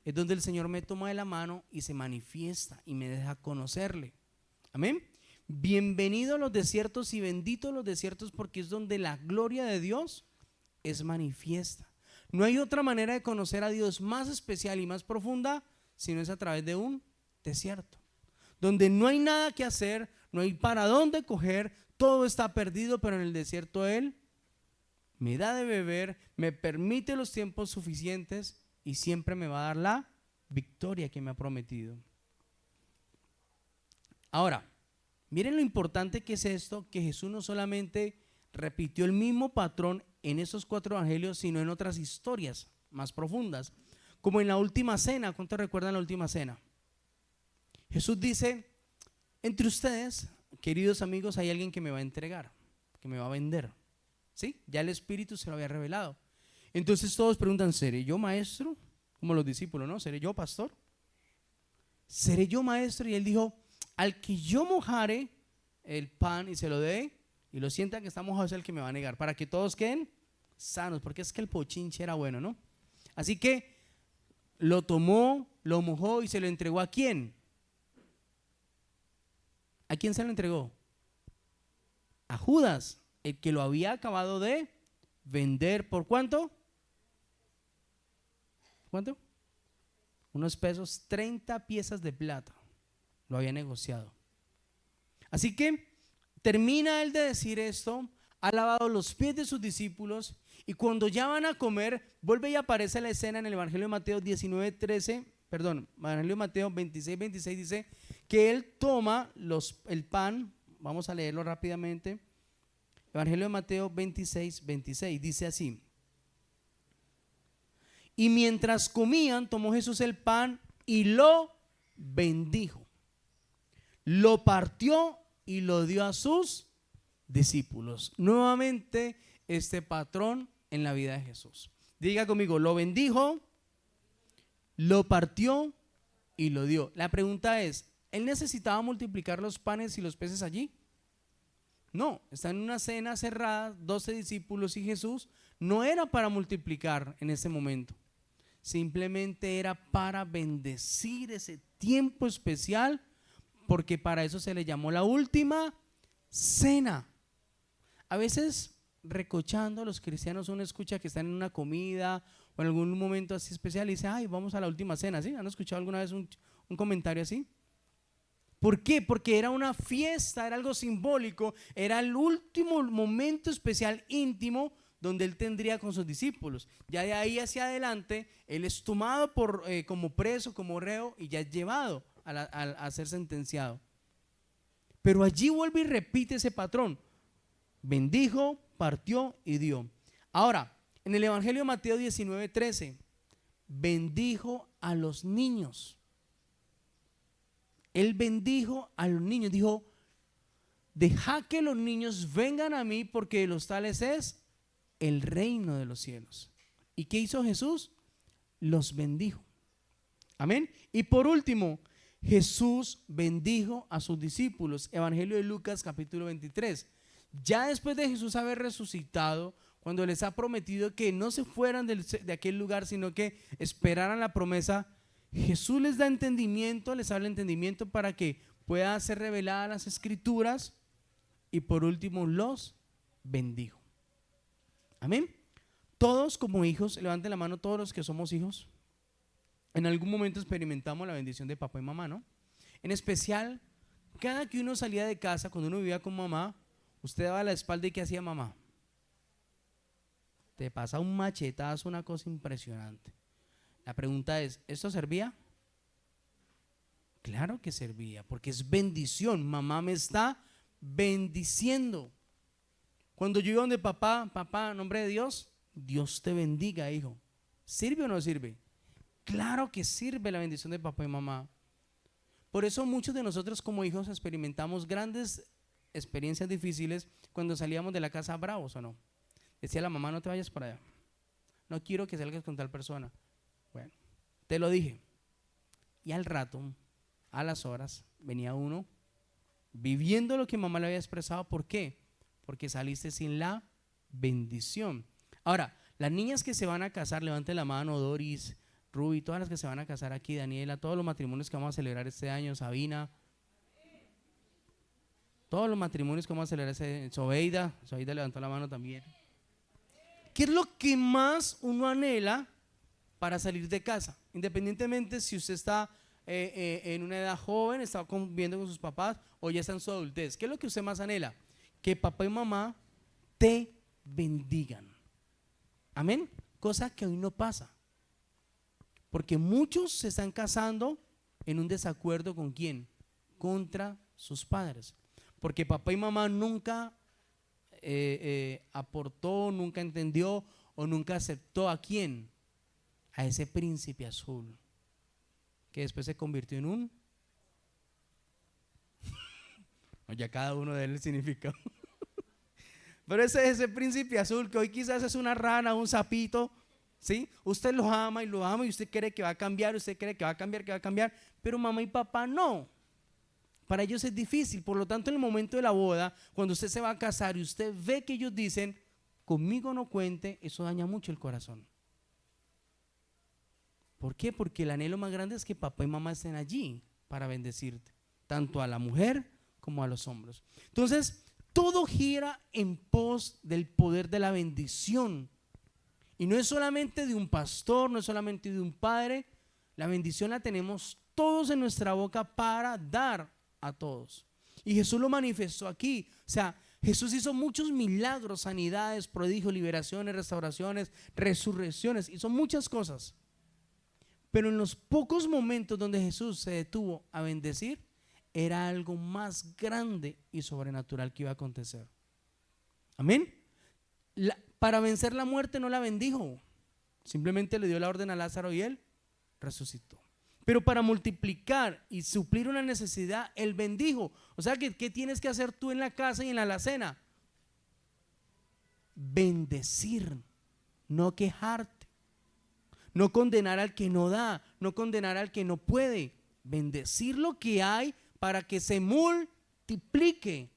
es donde el Señor me toma de la mano y se manifiesta y me deja conocerle. Amén. Bienvenido a los desiertos y bendito los desiertos, porque es donde la gloria de Dios es manifiesta. No hay otra manera de conocer a Dios más especial y más profunda sino es a través de un desierto, donde no hay nada que hacer, no hay para dónde coger, todo está perdido, pero en el desierto Él me da de beber, me permite los tiempos suficientes y siempre me va a dar la victoria que me ha prometido. Ahora, miren lo importante que es esto, que Jesús no solamente repitió el mismo patrón en esos 4 evangelios, sino en otras historias más profundas, como en la última cena. ¿Cuántos recuerdan la última cena? Jesús dice: entre ustedes, queridos amigos, hay alguien que me va a entregar, que me va a vender. ¿Sí? Ya el Espíritu se lo había revelado. Entonces todos preguntan: ¿seré yo maestro? Como los discípulos, ¿no? ¿Seré yo pastor? ¿Seré yo maestro? Y él dijo: al que yo mojare el pan y se lo dé y lo sientan que está mojado, es el que me va a negar, para que todos queden sanos, porque es que el pochinche era bueno, ¿no? Así que lo tomó, lo mojó y se lo entregó. ¿A quién? ¿A quién se lo entregó? A Judas, el que lo había acabado de vender. ¿Por cuánto? ¿Cuánto? Unos pesos, 30 piezas de plata. Lo había negociado. Así que termina él de decir esto, ha lavado los pies de sus discípulos, y cuando ya van a comer, vuelve y aparece la escena en el Evangelio de Mateo Evangelio de Mateo 26, 26 dice que él toma el pan. Vamos a leerlo rápidamente. Evangelio de Mateo 26, 26 dice así: y mientras comían, tomó Jesús el pan y lo bendijo, lo partió y lo dio a sus discípulos. Nuevamente este patrón en la vida de Jesús. Diga conmigo: lo bendijo, lo partió y lo dio. La pregunta es: ¿él necesitaba multiplicar los panes y los peces allí? No, está en una cena cerrada, 12 discípulos y Jesús. No era para multiplicar en ese momento, simplemente era para bendecir ese tiempo especial, porque para eso se le llamó la última cena. A veces, recochando, los cristianos, uno escucha que están en una comida o en algún momento así especial y dice: ay, vamos a la última cena. ¿Sí? ¿Han escuchado alguna vez un comentario así? ¿Por qué? Porque era una fiesta, era algo simbólico, era el último momento especial íntimo donde él tendría con sus discípulos. Ya de ahí hacia adelante, él es tomado como preso, como reo, y ya es llevado a ser sentenciado. Pero allí vuelve y repite ese patrón: bendijo, partió y dio. Ahora, en el Evangelio de Mateo 19, 13, bendijo a los niños. Él bendijo a los niños, dijo: dejad que los niños vengan a mí, porque de los tales es el reino de los cielos. ¿Y qué hizo Jesús? Los bendijo. Amén. Y por último, Jesús bendijo a sus discípulos. Evangelio de Lucas capítulo 23. Ya después de Jesús haber resucitado, cuando les ha prometido que no se fueran de aquel lugar, sino que esperaran la promesa, Jesús les da entendimiento, les habla entendimiento para que puedan ser reveladas las escrituras, y por último los bendijo. Amén. Todos como hijos, levanten la mano todos los que somos hijos, en algún momento experimentamos la bendición de papá y mamá, ¿no? En especial, cada que uno salía de casa, cuando uno vivía con mamá, usted daba la espalda y ¿qué hacía mamá? Te pasa un machetazo, una cosa impresionante. La pregunta es: ¿esto servía? Claro que servía, porque es bendición. Mamá me está bendiciendo. Cuando yo iba donde papá, en nombre de Dios, Dios te bendiga, hijo. ¿Sirve o no sirve? Claro que sirve la bendición de papá y mamá. Por eso muchos de nosotros como hijos experimentamos grandes experiencias difíciles cuando salíamos de la casa bravos, ¿o no? Decía la mamá, no te vayas para allá, no quiero que salgas con tal persona. Bueno, te lo dije. Y al rato, a las horas, venía uno viviendo lo que mamá le había expresado. ¿Por qué? Porque saliste sin la bendición. Ahora, las niñas que se van a casar, levante la mano, Doris, Ruby, todas las que se van a casar aquí, Daniela, todos los matrimonios que vamos a celebrar este año, Sabina, todos los matrimonios que vamos a celebrar este año, Sobeida levantó la mano también. ¿Qué es lo que más uno anhela para salir de casa? Independientemente si usted está en una edad joven, está conviviendo con sus papás o ya está en su adultez. ¿Qué es lo que usted más anhela? Que papá y mamá te bendigan. Amén. Cosa que hoy no pasa. Porque muchos se están casando en un desacuerdo ¿con quién? Contra sus padres. Porque papá y mamá nunca aportó, nunca entendió o nunca aceptó ¿a quién? A ese príncipe azul que después se convirtió en un ya cada uno de él el significado. Pero ese príncipe azul que hoy quizás es una rana, un sapito, ¿sí? Usted lo ama y usted cree que va a cambiar, usted cree que va a cambiar, pero mamá y papá no. Para ellos es difícil. Por lo tanto, en el momento de la boda, cuando usted se va a casar y usted ve que ellos dicen conmigo no cuente, eso daña mucho el corazón. ¿Por qué? Porque el anhelo más grande es que papá y mamá estén allí para bendecirte, tanto a la mujer como a los hombres. Entonces, todo gira en pos del poder de la bendición. Y no es solamente de un pastor, no es solamente de un padre. La bendición la tenemos todos en nuestra boca para dar a todos. Y Jesús lo manifestó aquí. O sea, Jesús hizo muchos milagros, sanidades, prodigios, liberaciones, restauraciones, resurrecciones. Hizo muchas cosas. Pero en los pocos momentos donde Jesús se detuvo a bendecir, era algo más grande y sobrenatural que iba a acontecer. Amén. Para vencer la muerte no la bendijo, simplemente le dio la orden a Lázaro y él resucitó. Pero para multiplicar y suplir una necesidad, él bendijo. O sea, ¿qué tienes que hacer tú en la casa y en la alacena? Bendecir, no quejarte, no condenar al que no da, no condenar al que no puede. Bendecir lo que hay para que se multiplique.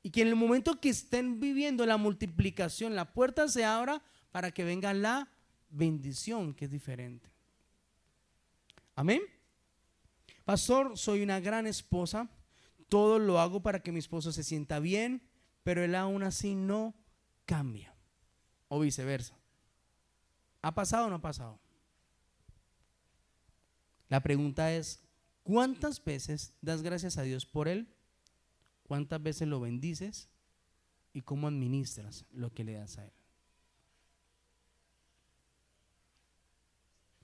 Y que en el momento que estén viviendo la multiplicación, la puerta se abra para que venga la bendición, que es diferente. Amén. Pastor, soy una gran esposa, todo lo hago para que mi esposo se sienta bien, pero él aún así no cambia. O viceversa. ¿Ha pasado o no ha pasado? La pregunta es, ¿cuántas veces das gracias a Dios por él? ¿Cuántas veces lo bendices? ¿Y cómo administras lo que le das a él?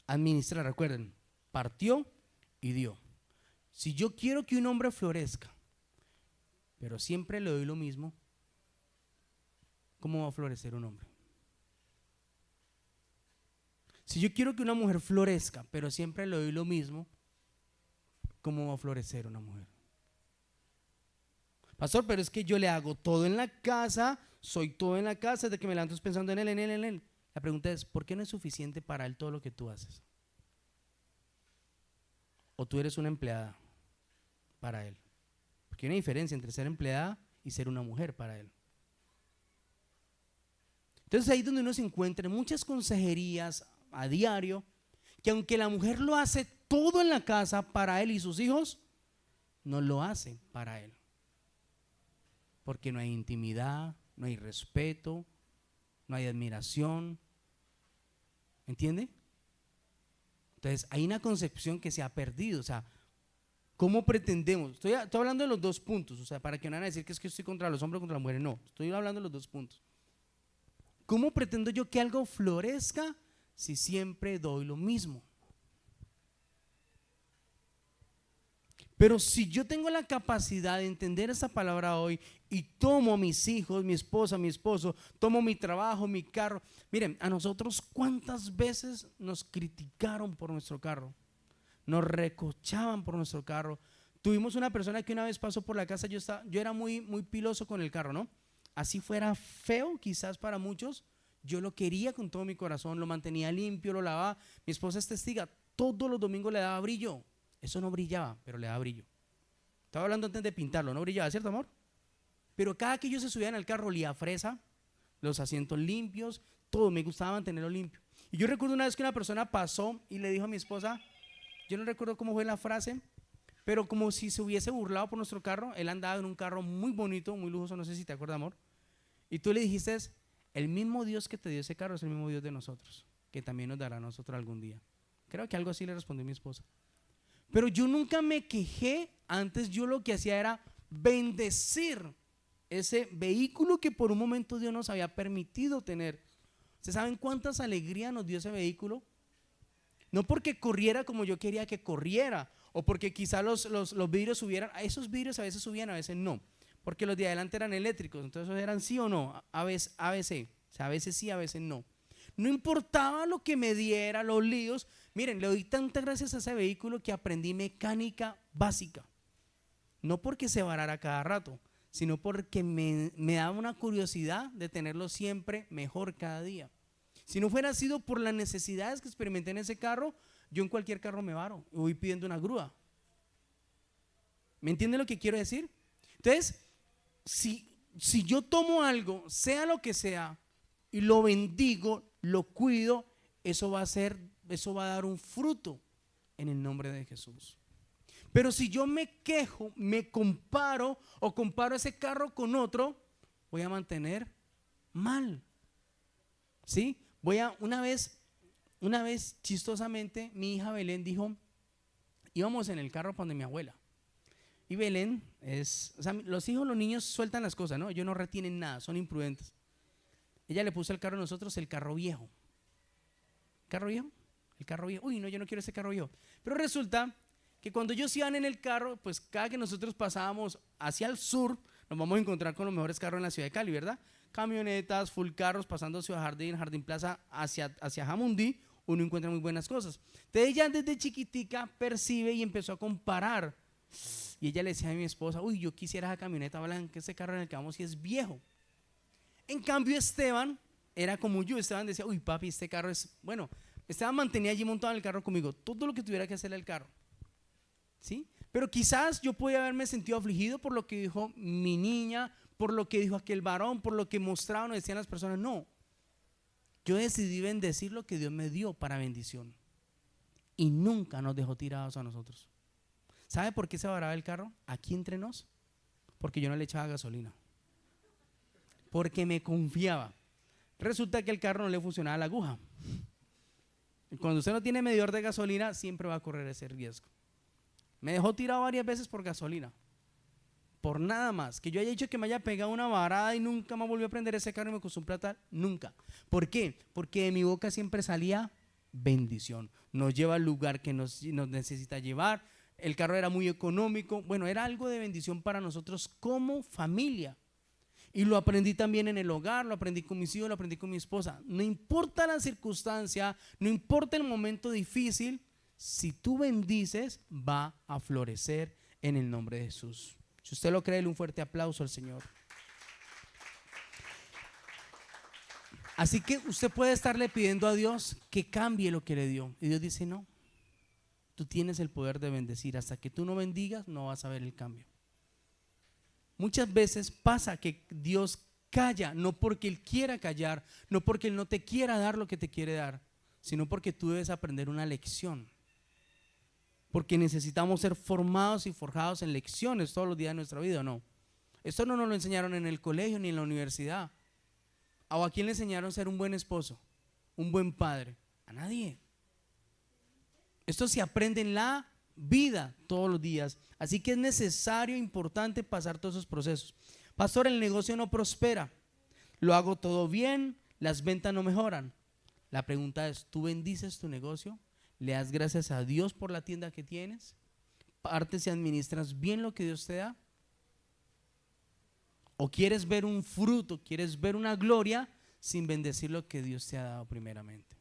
Administrar, recuerden, partió y dio. Si yo quiero que un hombre florezca, pero siempre le doy lo mismo, ¿cómo va a florecer un hombre? Si yo quiero que una mujer florezca, pero siempre le doy lo mismo, ¿cómo va a florecer una mujer? Pastor, pero es que yo le hago todo en la casa, soy todo en la casa, desde que me levanto pensando en él. La pregunta es, ¿por qué no es suficiente para él todo lo que tú haces? ¿O tú eres una empleada para él? Porque hay una diferencia entre ser empleada y ser una mujer para él. Entonces ahí es donde uno se encuentra en muchas consejerías a diario, que aunque la mujer lo hace todo en la casa para él y sus hijos, no lo hace para él. Porque no hay intimidad, no hay respeto, no hay admiración. ¿Entiende? Entonces hay una concepción que se ha perdido. O sea, ¿cómo pretendemos? Estoy hablando de los dos puntos. O sea, para que no van a decir que es que estoy contra los hombres o contra las mujeres. No, estoy hablando de los dos puntos. ¿Cómo pretendo yo que algo florezca si siempre doy lo mismo? Pero si yo tengo la capacidad de entender esta palabra hoy y tomo a mis hijos, mi esposa, mi esposo, tomo mi trabajo, mi carro. Miren, a nosotros cuántas veces nos criticaron por nuestro carro, nos recochaban por nuestro carro. Tuvimos una persona que una vez pasó por la casa, yo era muy piloso con el carro, ¿no? Así fuera feo quizás para muchos, yo lo quería con todo mi corazón, lo mantenía limpio, lo lavaba. Mi esposa es testiga, todos los domingos le daba brillo. Eso no brillaba, pero le daba brillo. Estaba hablando antes de pintarlo, no brillaba, ¿cierto, amor? Pero cada que ellos se subían al carro olía a fresa, los asientos limpios, todo, me gustaba mantenerlo limpio. Y yo recuerdo una vez que una persona pasó y le dijo a mi esposa, yo no recuerdo cómo fue la frase, pero como si se hubiese burlado por nuestro carro. Él andaba en un carro muy bonito, muy lujoso, no sé si te acuerdas, amor. Y tú le dijiste, el mismo Dios que te dio ese carro es el mismo Dios de nosotros, que también nos dará a nosotros algún día. Creo que algo así le respondió mi esposa. Pero yo nunca me quejé, antes yo lo que hacía era bendecir ese vehículo que por un momento Dios nos había permitido tener. ¿Ustedes saben cuántas alegrías nos dio ese vehículo? No porque corriera como yo quería que corriera, o porque quizá los vidrios subieran. Esos vidrios a veces subían, a veces no, porque los de adelante eran eléctricos, entonces esos eran sí o no, ABC, o sea, a veces sí, a veces no. No importaba lo que me diera, los líos. Miren, le doy tantas gracias a ese vehículo que aprendí mecánica básica. No porque se varara cada rato, sino porque me daba una curiosidad de tenerlo siempre mejor cada día. Si no fuera sido por las necesidades que experimenté en ese carro, yo en cualquier carro me varo y voy pidiendo una grúa. ¿Me entienden lo que quiero decir? Entonces, si yo tomo algo, sea lo que sea, y lo bendigo, lo cuido, eso va a dar un fruto en el nombre de Jesús. Pero si yo me quejo, me comparo o comparo ese carro con otro, voy a mantener mal. ¿Sí? Una vez chistosamente, mi hija Belén dijo, íbamos en el carro para donde mi abuela. Y Belén o sea, los niños sueltan las cosas, ¿no? Ellos no retienen nada, son imprudentes. Ella le puso al carro de nosotros el carro viejo. ¿Carro viejo? El carro viejo. Uy, no, yo no quiero ese carro viejo. Pero resulta que cuando ellos iban en el carro, pues cada que nosotros pasábamos hacia el sur, nos vamos a encontrar con los mejores carros en la ciudad de Cali, ¿verdad? Camionetas, full carros, pasando Ciudad Jardín, Jardín Plaza hacia Jamundí, uno encuentra muy buenas cosas. Entonces ella desde chiquitica percibe y empezó a comparar. Y ella le decía a mi esposa, uy, yo quisiera esa camioneta blanca, ese carro en el que vamos y es viejo. En cambio Esteban era como yo. Esteban decía, uy papi, este carro es, bueno, Esteban mantenía allí montado en el carro conmigo, todo lo que tuviera que hacerle al carro, ¿sí? Pero quizás yo podía haberme sentido afligido por lo que dijo mi niña, por lo que dijo aquel varón, por lo que mostraban o decían las personas. No, yo decidí bendecir lo que Dios me dio para bendición y nunca nos dejó tirados a nosotros. ¿Sabe por qué se varaba el carro? Aquí entre nos, porque yo no le echaba gasolina, porque me confiaba. Resulta que el carro no le funcionaba la aguja. Cuando usted no tiene medidor de gasolina, siempre va a correr ese riesgo. Me dejó tirado varias veces por gasolina, por nada más. Que yo haya dicho que me haya pegado una varada y nunca me volvió a prender ese carro y me costó un plata, nunca. ¿Por qué? Porque de mi boca siempre salía bendición. Nos lleva al lugar que nos necesita llevar. El carro era muy económico. Bueno, era algo de bendición para nosotros como familia. Y lo aprendí también en el hogar, lo aprendí con mis hijos, lo aprendí con mi esposa. No importa la circunstancia, no importa el momento difícil, si tú bendices, va a florecer en el nombre de Jesús. Si usted lo cree, dele un fuerte aplauso al Señor. Así que usted puede estarle pidiendo a Dios que cambie lo que le dio. Y Dios dice, no, tú tienes el poder de bendecir. Hasta que tú no bendigas, no vas a ver el cambio. Muchas veces pasa que Dios calla, no porque Él quiera callar, no porque Él no te quiera dar lo que te quiere dar, sino porque tú debes aprender una lección. Porque necesitamos ser formados y forjados en lecciones todos los días de nuestra vida, ¿o no? Esto no nos lo enseñaron en el colegio ni en la universidad. ¿O a quién le enseñaron a ser un buen esposo, un buen padre? A nadie. Esto se aprende en la vida todos los días. Así que es necesario, importante pasar todos esos procesos. Pastor, el negocio no prospera, lo hago todo bien, las ventas no mejoran. La pregunta es, ¿tú bendices tu negocio? ¿Le das gracias a Dios por la tienda que tienes? repartes y administras bien lo que Dios te da? ¿O quieres ver un fruto, quieres ver una gloria sin bendecir lo que Dios te ha dado primeramente?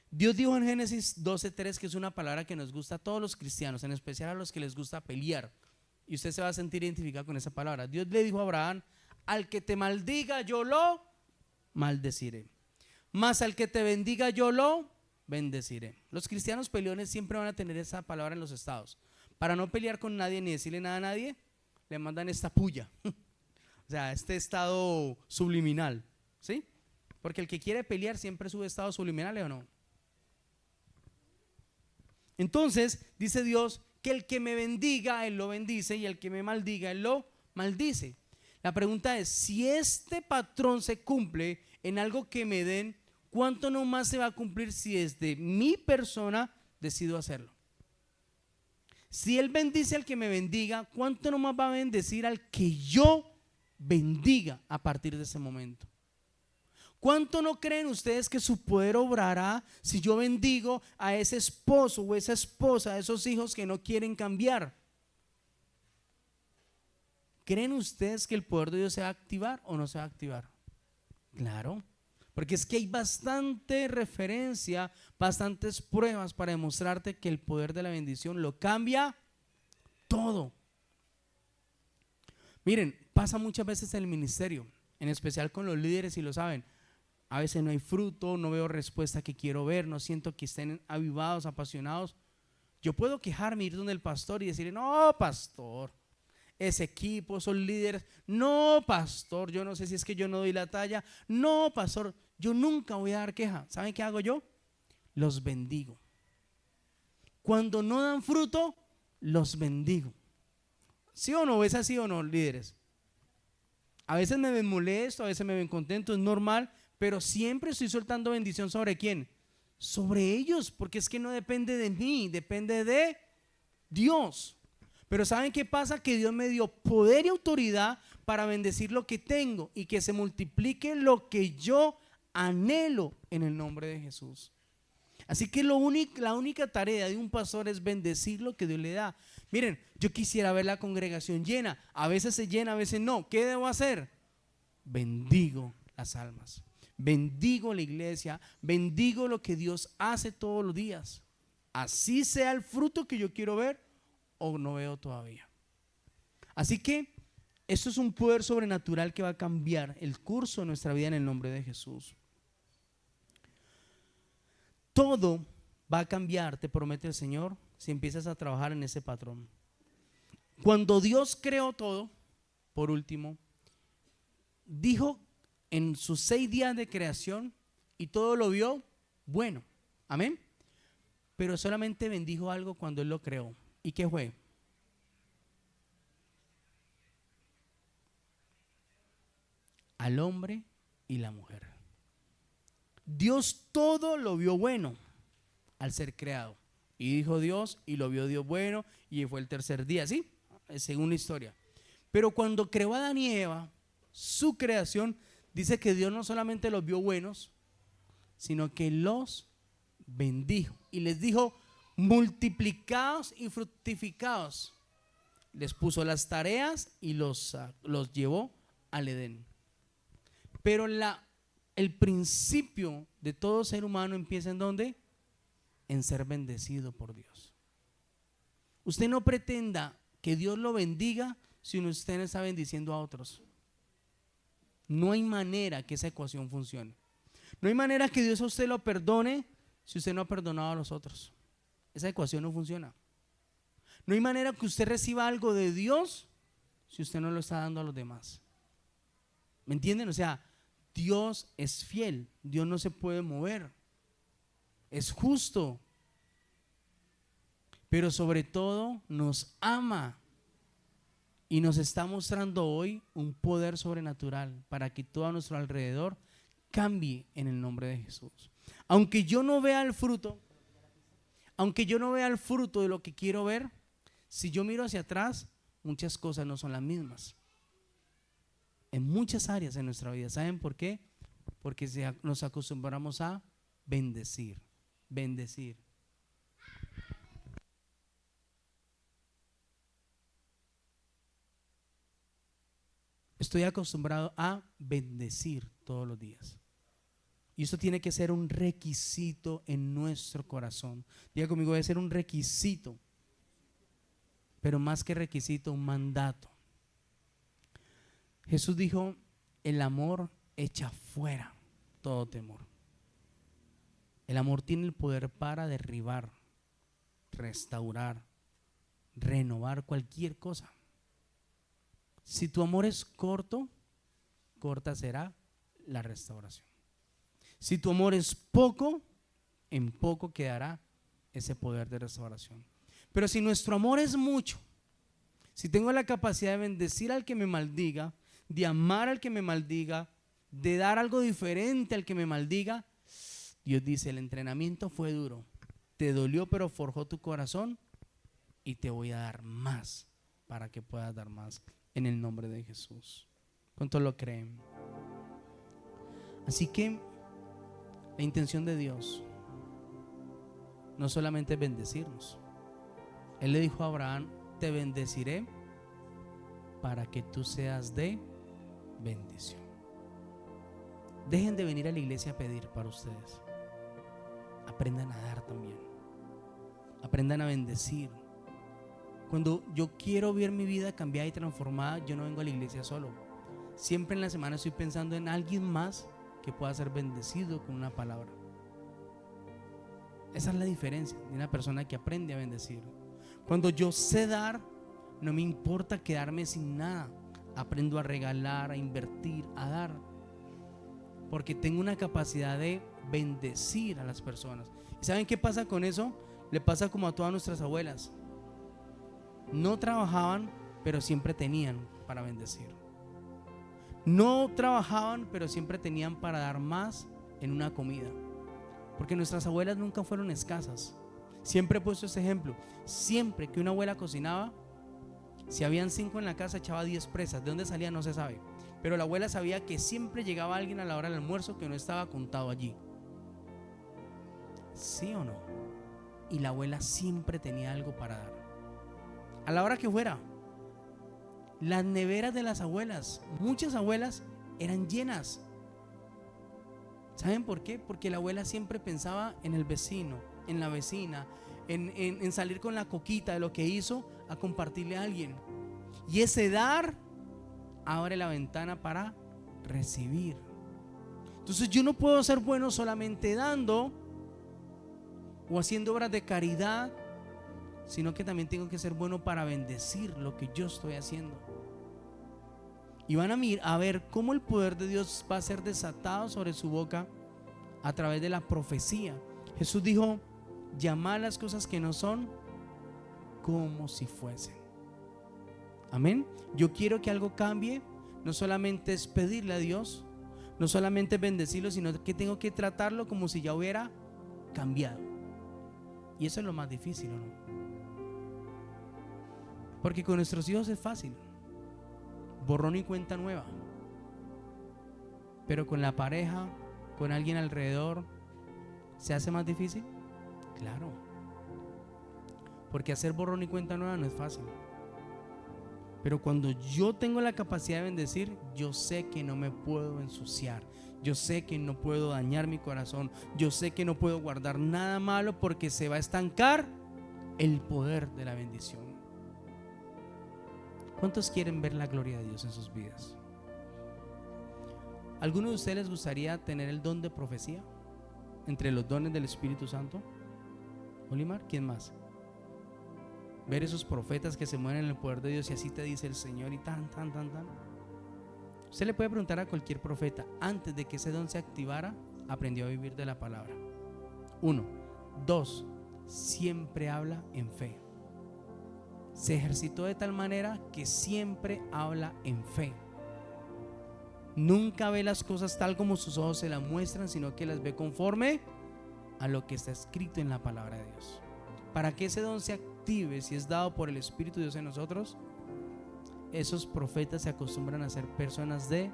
Dios dijo en Génesis 12:3, que es una palabra que nos gusta a todos los cristianos, en especial a los que les gusta pelear, y usted se va a sentir identificado con esa palabra. Dios le dijo a Abraham: al que te maldiga yo lo maldeciré, mas al que te bendiga yo lo bendeciré. Los cristianos peleones siempre van a tener esa palabra en los estados. Para no pelear con nadie ni decirle nada a nadie, le mandan esta puya, o sea, este estado subliminal, ¿sí? Porque el que quiere pelear siempre sube estado subliminal, ¿o no? Entonces dice Dios que el que me bendiga, Él lo bendice, y el que me maldiga, Él lo maldice. La pregunta es, si este patrón se cumple en algo que me den, ¿cuánto no más se va a cumplir si desde mi persona decido hacerlo? Si Él bendice al que me bendiga, ¿cuánto no más va a bendecir al que yo bendiga a partir de ese momento? ¿Cuánto no creen ustedes que su poder obrará si yo bendigo a ese esposo o esa esposa, a esos hijos que no quieren cambiar? ¿Creen ustedes que el poder de Dios se va a activar o no se va a activar? Claro, porque es que hay bastante referencia, bastantes pruebas para demostrarte que el poder de la bendición lo cambia todo. Miren, pasa muchas veces en el ministerio, en especial con los líderes, y lo saben. A veces no hay fruto, no veo respuesta que quiero ver, no siento que estén avivados, apasionados. Yo puedo quejarme, ir donde el pastor y decirle: no, pastor, ese equipo, son líderes. No, pastor, yo no sé si es que yo no doy la talla. No, pastor, yo nunca voy a dar queja. ¿Saben qué hago yo? Los bendigo. Cuando no dan fruto, los bendigo. ¿Sí o no? ¿Es así o no, líderes? A veces me ven molesto, a veces me ven contento, es normal, pero siempre estoy soltando bendición. ¿Sobre quién? Sobre ellos, porque es que no depende de mí, depende de Dios. Pero ¿saben qué pasa? Que Dios me dio poder y autoridad para bendecir lo que tengo y que se multiplique lo que yo anhelo en el nombre de Jesús. Así que la única tarea de un pastor es bendecir lo que Dios le da. Miren, yo quisiera ver la congregación llena. A veces se llena, a veces no. ¿Qué debo hacer? Bendigo las almas, bendigo la iglesia, bendigo lo que Dios hace todos los días. Así sea el fruto que yo quiero ver o no veo todavía. Así que esto es un poder sobrenatural que va a cambiar el curso de nuestra vida en el nombre de Jesús. Todo va a cambiar, te promete el Señor, si empiezas a trabajar en ese patrón. Cuando Dios creó todo, por último, dijo en sus 6 días de creación, y todo lo vio bueno. Amén. Pero solamente bendijo algo cuando Él lo creó. ¿Y qué fue? Al hombre y la mujer. Dios todo lo vio bueno al ser creado. Y dijo Dios, y lo vio Dios bueno, y fue el tercer día, ¿sí? Según la historia. Pero cuando creó a Adán y Eva, su creación, dice que Dios no solamente los vio buenos, sino que los bendijo y les dijo: multiplicaos y fructificaos. Les puso las tareas y los llevó al Edén. Pero el principio de todo ser humano empieza ¿en dónde? En ser bendecido por Dios. Usted no pretenda que Dios lo bendiga si usted no está bendiciendo a otros. No hay manera que esa ecuación funcione. No hay manera que Dios a usted lo perdone si usted no ha perdonado a los otros. Esa ecuación no funciona. No hay manera que usted reciba algo de Dios si usted no lo está dando a los demás. ¿Me entienden? O sea, Dios es fiel, Dios no se puede mover, es justo, pero sobre todo nos ama y nos está mostrando hoy un poder sobrenatural para que todo a nuestro alrededor cambie en el nombre de Jesús. Aunque yo no vea el fruto, de lo que quiero ver, si yo miro hacia atrás, muchas cosas no son las mismas. En muchas áreas de nuestra vida. ¿Saben por qué? Porque nos acostumbramos a bendecir. estoy acostumbrado a bendecir todos los días. Y eso tiene que ser un requisito en nuestro corazón. Diga conmigo, debe ser un requisito. Pero más que requisito, un mandato. Jesús dijo, el amor echa fuera todo temor. El amor tiene el poder para derribar, restaurar, renovar cualquier cosa. Si tu amor es corto, corta será la restauración. Si tu amor es poco, en poco quedará ese poder de restauración. Pero si nuestro amor es mucho, si tengo la capacidad de bendecir al que me maldiga, de amar al que me maldiga, de dar algo diferente al que me maldiga, Dios dice, el entrenamiento fue duro, te dolió pero forjó tu corazón y te voy a dar más para que puedas dar más en el nombre de Jesús. ¿Cuántos lo creen? Así que la intención de Dios no solamente es bendecirnos. Él le dijo a Abraham, te bendeciré para que tú seas de bendición. Dejen de venir a la iglesia a pedir para ustedes. Aprendan a dar también. Aprendan a bendecir. Cuando yo quiero ver mi vida cambiada y transformada, yo no vengo a la iglesia solo. Siempre en la semana estoy pensando en alguien más que pueda ser bendecido con una palabra. Esa es la diferencia de una persona que aprende a bendecir. Cuando yo sé dar, no me importa quedarme sin nada. Aprendo a regalar, a invertir, a dar, porque tengo una capacidad de bendecir a las personas. ¿Y saben qué pasa con eso? Le pasa como a todas nuestras abuelas. No trabajaban, pero siempre tenían para bendecir. No trabajaban, pero siempre tenían para dar más en una comida. Porque nuestras abuelas nunca fueron escasas. Siempre he puesto ese ejemplo. Siempre que una abuela cocinaba, si habían 5 en la casa, echaba 10 presas. ¿De dónde salía? No se sabe. Pero la abuela sabía que siempre llegaba alguien a la hora del almuerzo que no estaba contado allí. ¿Sí o no? Y la abuela siempre tenía algo para dar. A la hora que fuera. Las neveras de las abuelas, muchas abuelas, eran llenas. ¿Saben por qué? Porque la abuela siempre pensaba en el vecino, en la vecina, en salir con la coquita de lo que hizo a compartirle a alguien. Y ese dar abre la ventana para recibir. Entonces yo no puedo ser bueno solamente dando o haciendo obras de caridad, sino que también tengo que ser bueno para bendecir lo que yo estoy haciendo. Y van a ver cómo el poder de Dios va a ser desatado sobre su boca a través de la profecía. Jesús dijo, llamad las cosas que no son como si fuesen. Amén. Yo quiero que algo cambie. No solamente es pedirle a Dios, no solamente es bendecirlo, sino que tengo que tratarlo como si ya hubiera cambiado. Y eso es lo más difícil, ¿o no? Porque con nuestros hijos es fácil, borrón y cuenta nueva. Pero con la pareja, con alguien alrededor, ¿se hace más difícil? Claro. Porque hacer borrón y cuenta nueva no es fácil. Pero cuando yo tengo la capacidad de bendecir, yo sé que no me puedo ensuciar. Yo sé que no puedo dañar mi corazón. Yo sé que no puedo guardar nada malo, porque se va a estancar el poder de la bendición. ¿Cuántos quieren ver la gloria de Dios en sus vidas? ¿Alguno de ustedes les gustaría tener el don de profecía entre los dones del Espíritu Santo? Olimar, ¿quién más? Ver esos profetas que se mueven en el poder de Dios y así te dice el Señor y tan. Usted le puede preguntar a cualquier profeta, antes de que ese don se activara, aprendió a vivir de la palabra. 1. 2. Siempre habla en fe. Se ejercitó de tal manera que siempre habla en fe. Nunca ve las cosas tal como sus ojos se las muestran, sino que las ve conforme a lo que está escrito en la palabra de Dios. Para que ese don se active, si es dado por el Espíritu de Dios en nosotros, esos profetas se acostumbran a ser personas de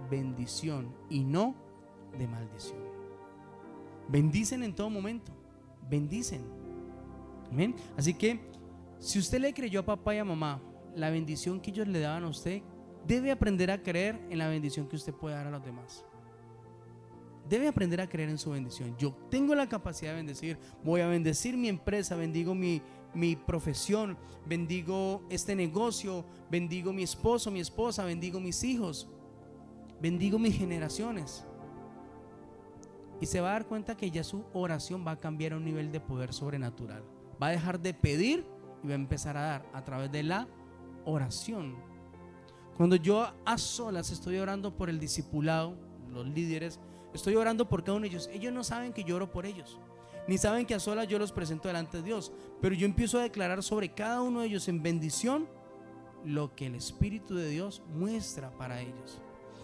bendición y no de maldición. Bendicen en todo momento, bendicen. Amén. Así que si usted le creyó a papá y a mamá la bendición que ellos le daban a usted, debe aprender a creer en la bendición que usted puede dar a los demás. Debe aprender a creer en su bendición. Yo tengo la capacidad de bendecir. Voy a bendecir mi empresa, bendigo mi profesión, bendigo este negocio, bendigo mi esposo, mi esposa, bendigo mis hijos, bendigo mis generaciones. Y se va a dar cuenta que ya su oración va a cambiar a un nivel de poder sobrenatural. Va a dejar de pedir y va a empezar a dar a través de la oración. Cuando yo a solas estoy orando por el discipulado, los líderes, estoy orando por cada uno de ellos. Ellos no saben que yo oro por ellos, ni saben que a solas yo los presento delante de Dios. Pero yo empiezo a declarar sobre cada uno de ellos en bendición lo que el Espíritu de Dios muestra para ellos.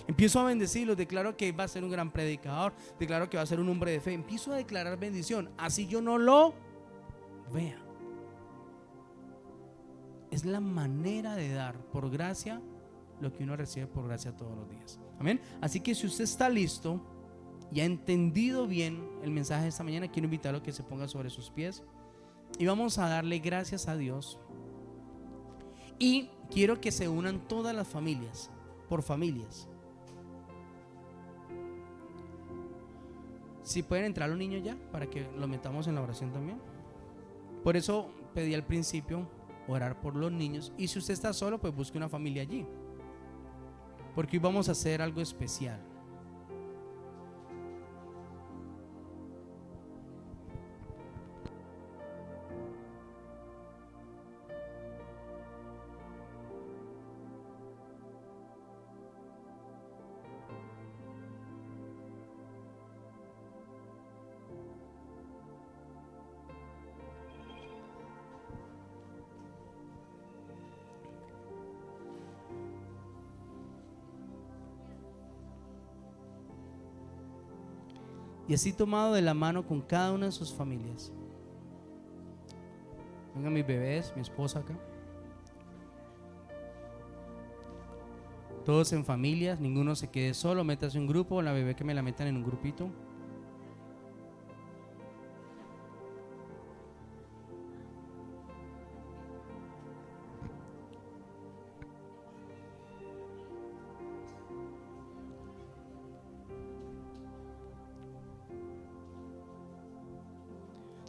Empiezo a bendecirlos, declaro que va a ser un gran predicador, declaro que va a ser un hombre de fe. Empiezo a declarar bendición, así yo no lo vea. Es la manera de dar por gracia lo que uno recibe por gracia todos los días. Amén. Así que si usted está listo y ha entendido bien el mensaje de esta mañana, quiero invitarlo a que se ponga sobre sus pies y vamos a darle gracias a Dios. Y quiero que se unan todas las familias, por familias. Si pueden entrar los niños ya, para que lo metamos en la oración también. Por eso pedí al principio orar por los niños. Y si usted está solo, pues busque una familia allí, porque hoy vamos a hacer algo especial. Y así tomado de la mano con cada una de sus familias. Vengan mis bebés, mi esposa acá. Todos en familias, ninguno se quede solo, métase un grupo, la bebé que me la metan en un grupito.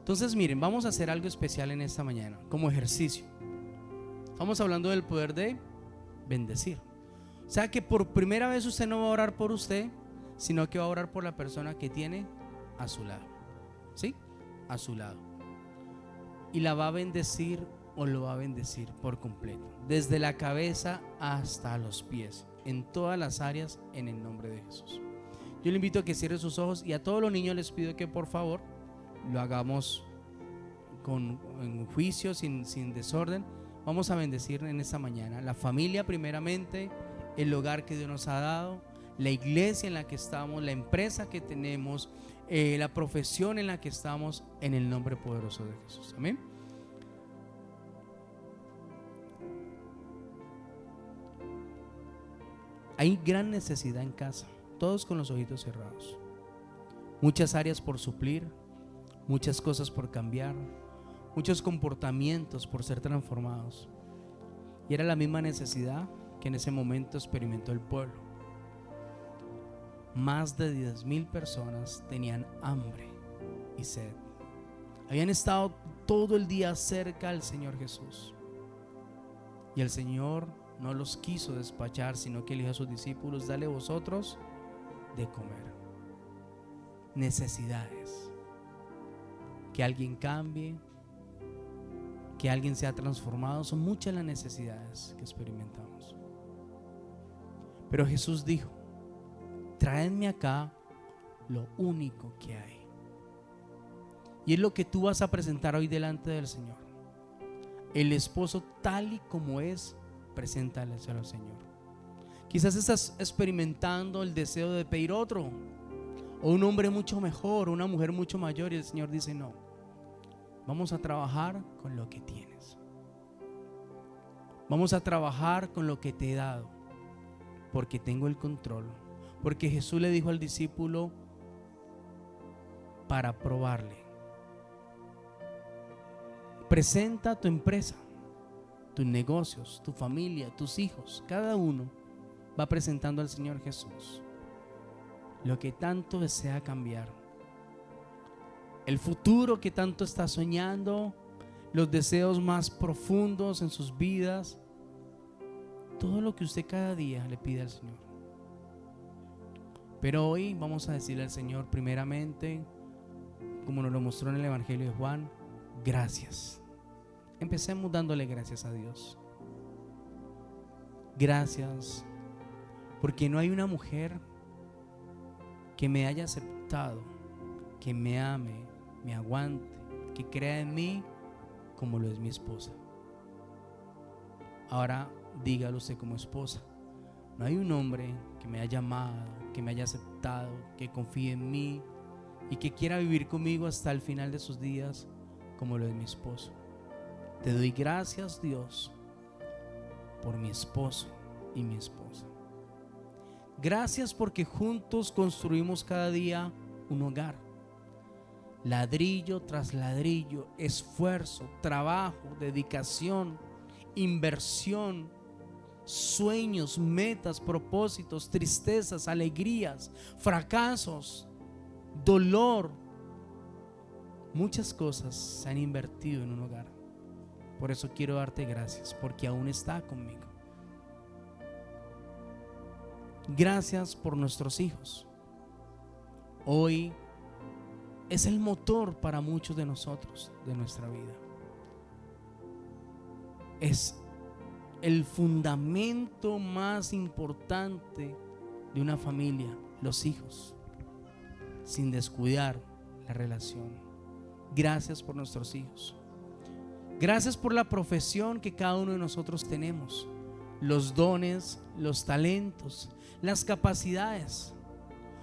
Entonces miren, vamos a hacer algo especial en esta mañana, como ejercicio. Estamos hablando del poder de bendecir. O sea que por primera vez usted no va a orar por usted, sino que va a orar por la persona que tiene a su lado. ¿Sí? A su lado. Y la va a bendecir o lo va a bendecir por completo, desde la cabeza hasta los pies, en todas las áreas, en el nombre de Jesús. Yo le invito a que cierre sus ojos y a todos los niños les pido que por favor lo hagamos en juicio, sin desorden. Vamos a bendecir en esta mañana la familia primeramente, el hogar que Dios nos ha dado, la iglesia en la que estamos, la empresa que tenemos, la profesión en la que estamos, en el nombre poderoso de Jesús. Amén. Hay gran necesidad en casa, todos con los ojitos cerrados, muchas áreas por suplir, muchas cosas por cambiar, muchos comportamientos por ser transformados. Y era la misma necesidad que en ese momento experimentó el pueblo. Más de 10,000 personas tenían hambre y sed. Habían estado todo el día cerca al Señor Jesús. Y el Señor no los quiso despachar, sino que le dijo a sus discípulos: dale vosotros de comer. Necesidades. Que alguien cambie, que alguien sea transformado, son muchas las necesidades que experimentamos. Pero Jesús dijo: traedme acá lo único que hay. Y es lo que tú vas a presentar hoy delante del Señor. El esposo tal y como es, preséntale al Señor. Quizás estás experimentando el deseo de pedir otro, o un hombre mucho mejor, una mujer mucho mayor, y el Señor dice: no, vamos a trabajar con lo que tienes. Vamos a trabajar con lo que te he dado, porque tengo el control. Porque Jesús le dijo al discípulo para probarle: presenta tu empresa, tus negocios, tu familia, tus hijos, cada uno va presentando al Señor Jesús lo que tanto desea cambiar, el futuro que tanto está soñando, los deseos más profundos en sus vidas, todo lo que usted cada día le pide al Señor. Pero hoy vamos a decirle al Señor primeramente, como nos lo mostró en el Evangelio de Juan, gracias. Empecemos dándole gracias a Dios. Gracias porque no hay una mujer que me haya aceptado, que me ame, me aguante, que crea en mí como lo es mi esposa. Ahora dígalo usted como esposa. No hay un hombre que me haya amado, que me haya aceptado, que confíe en mí y que quiera vivir conmigo hasta el final de sus días como lo es mi esposo. Te doy gracias, Dios, por mi esposo y mi esposa. Gracias porque juntos construimos cada día un hogar. Ladrillo tras ladrillo, esfuerzo, trabajo, dedicación, inversión, sueños, metas, propósitos, tristezas, alegrías, fracasos, dolor. Muchas cosas se han invertido en un hogar. Por eso quiero darte gracias, porque aún está conmigo. Gracias por nuestros hijos. Hoy es el motor para muchos de nosotros, de nuestra vida. Es el fundamento más importante de una familia, los hijos, sin descuidar la relación. Gracias por nuestros hijos. Gracias por la profesión que cada uno de nosotros tenemos, los dones, los talentos, las capacidades.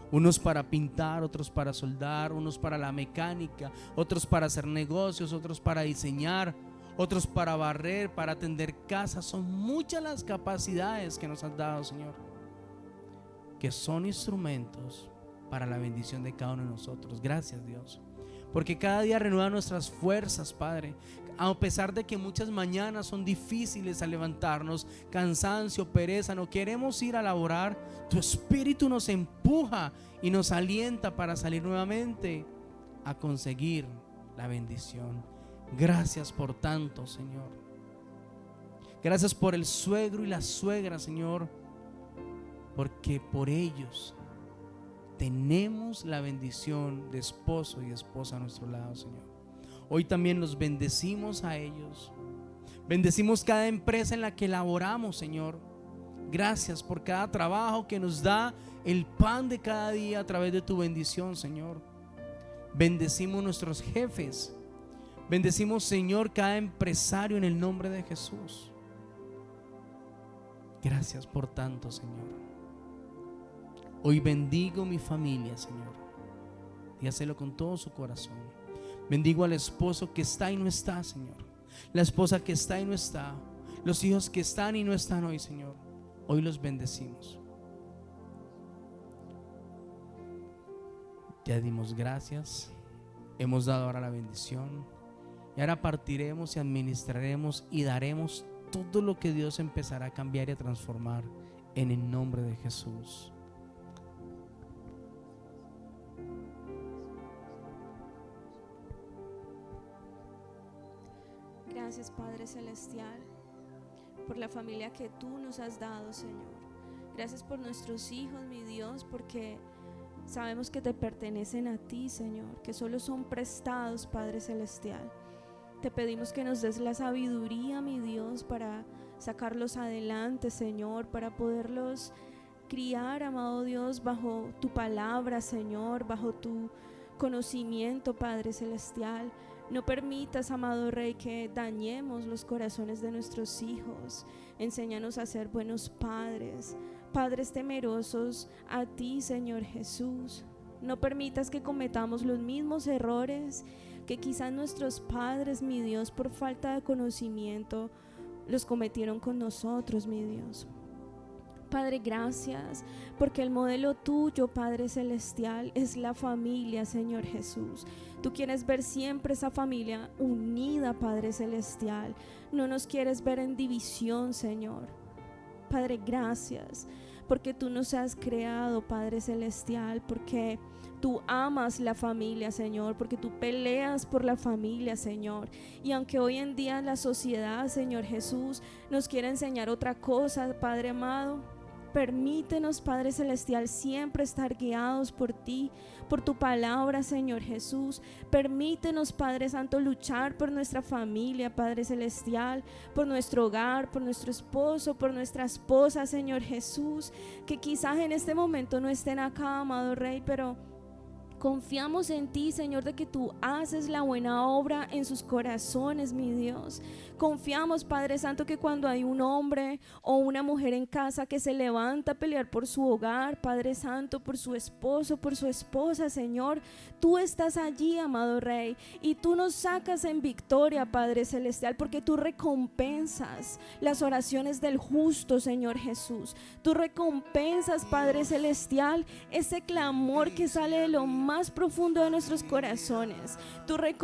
Unos para pintar, otros para soldar, unos para la mecánica, otros para hacer negocios, otros para diseñar, otros para barrer, para atender casas. Son muchas las capacidades que nos has dado, Señor, que son instrumentos para la bendición de cada uno de nosotros. Gracias, Dios, porque cada día renueva nuestras fuerzas, Padre. A pesar de que muchas mañanas son difíciles al levantarnos, cansancio, pereza, no queremos ir a laborar, tu Espíritu nos empuja y nos alienta para salir nuevamente a conseguir la bendición. Gracias por tanto, Señor. Gracias por el suegro y la suegra, Señor, porque por ellos tenemos la bendición de esposo y esposa a nuestro lado, Señor. Hoy también los bendecimos a ellos. Bendecimos cada empresa en la que laboramos, Señor. Gracias por cada trabajo que nos da el pan de cada día a través de tu bendición, Señor. Bendecimos nuestros jefes. Bendecimos, Señor, cada empresario en el nombre de Jesús. Gracias por tanto, Señor. Hoy bendigo mi familia, Señor, y hácelo con todo su corazón. Bendigo al esposo que está y no está, Señor, la esposa que está y no está, los hijos que están y no están hoy, Señor. Hoy los bendecimos. Ya dimos gracias, hemos dado ahora la bendición y ahora partiremos y administraremos y daremos todo lo que Dios empezará a cambiar y a transformar en el nombre de Jesús. Gracias, Padre Celestial, por la familia que tú nos has dado, Señor. Gracias por nuestros hijos, mi Dios, porque sabemos que te pertenecen a ti, Señor, que solo son prestados, Padre Celestial. Te pedimos que nos des la sabiduría, mi Dios, para sacarlos adelante, Señor, para poderlos criar, amado Dios, bajo tu palabra, Señor, bajo tu conocimiento, Padre Celestial. No permitas, amado Rey, que dañemos los corazones de nuestros hijos. Enséñanos a ser buenos padres, padres temerosos a ti, Señor Jesús. No permitas que cometamos los mismos errores que quizás nuestros padres, mi Dios, por falta de conocimiento, los cometieron con nosotros, mi Dios. Padre, gracias, porque el modelo tuyo, Padre Celestial, es la familia, Señor Jesús. Tú quieres ver siempre esa familia unida, Padre Celestial. No nos quieres ver en división, Señor. Padre, gracias, porque tú nos has creado, Padre Celestial, porque tú amas la familia, Señor, porque tú peleas por la familia, Señor. Y aunque hoy en día la sociedad, Señor Jesús, nos quiere enseñar otra cosa, Padre amado, permítenos, Padre Celestial, siempre estar guiados por ti, por tu palabra, Señor Jesús. Permítenos, Padre Santo, luchar por nuestra familia, Padre Celestial, por nuestro hogar, por nuestro esposo, por nuestra esposa, Señor Jesús, que quizás en este momento no estén acá, amado Rey, pero confiamos en ti, Señor, de que tú haces la buena obra en sus corazones, mi Dios. Confiamos, Padre Santo, que cuando hay un hombre o una mujer en casa que se levanta a pelear por su hogar, Padre Santo, por su esposo, por su esposa, Señor, tú estás allí, amado Rey, y tú nos sacas en victoria, Padre Celestial, porque tú recompensas las oraciones del justo, Señor Jesús. Tú recompensas, Padre Celestial, ese clamor que sale de lo más profundo de nuestros corazones. Tú recompensas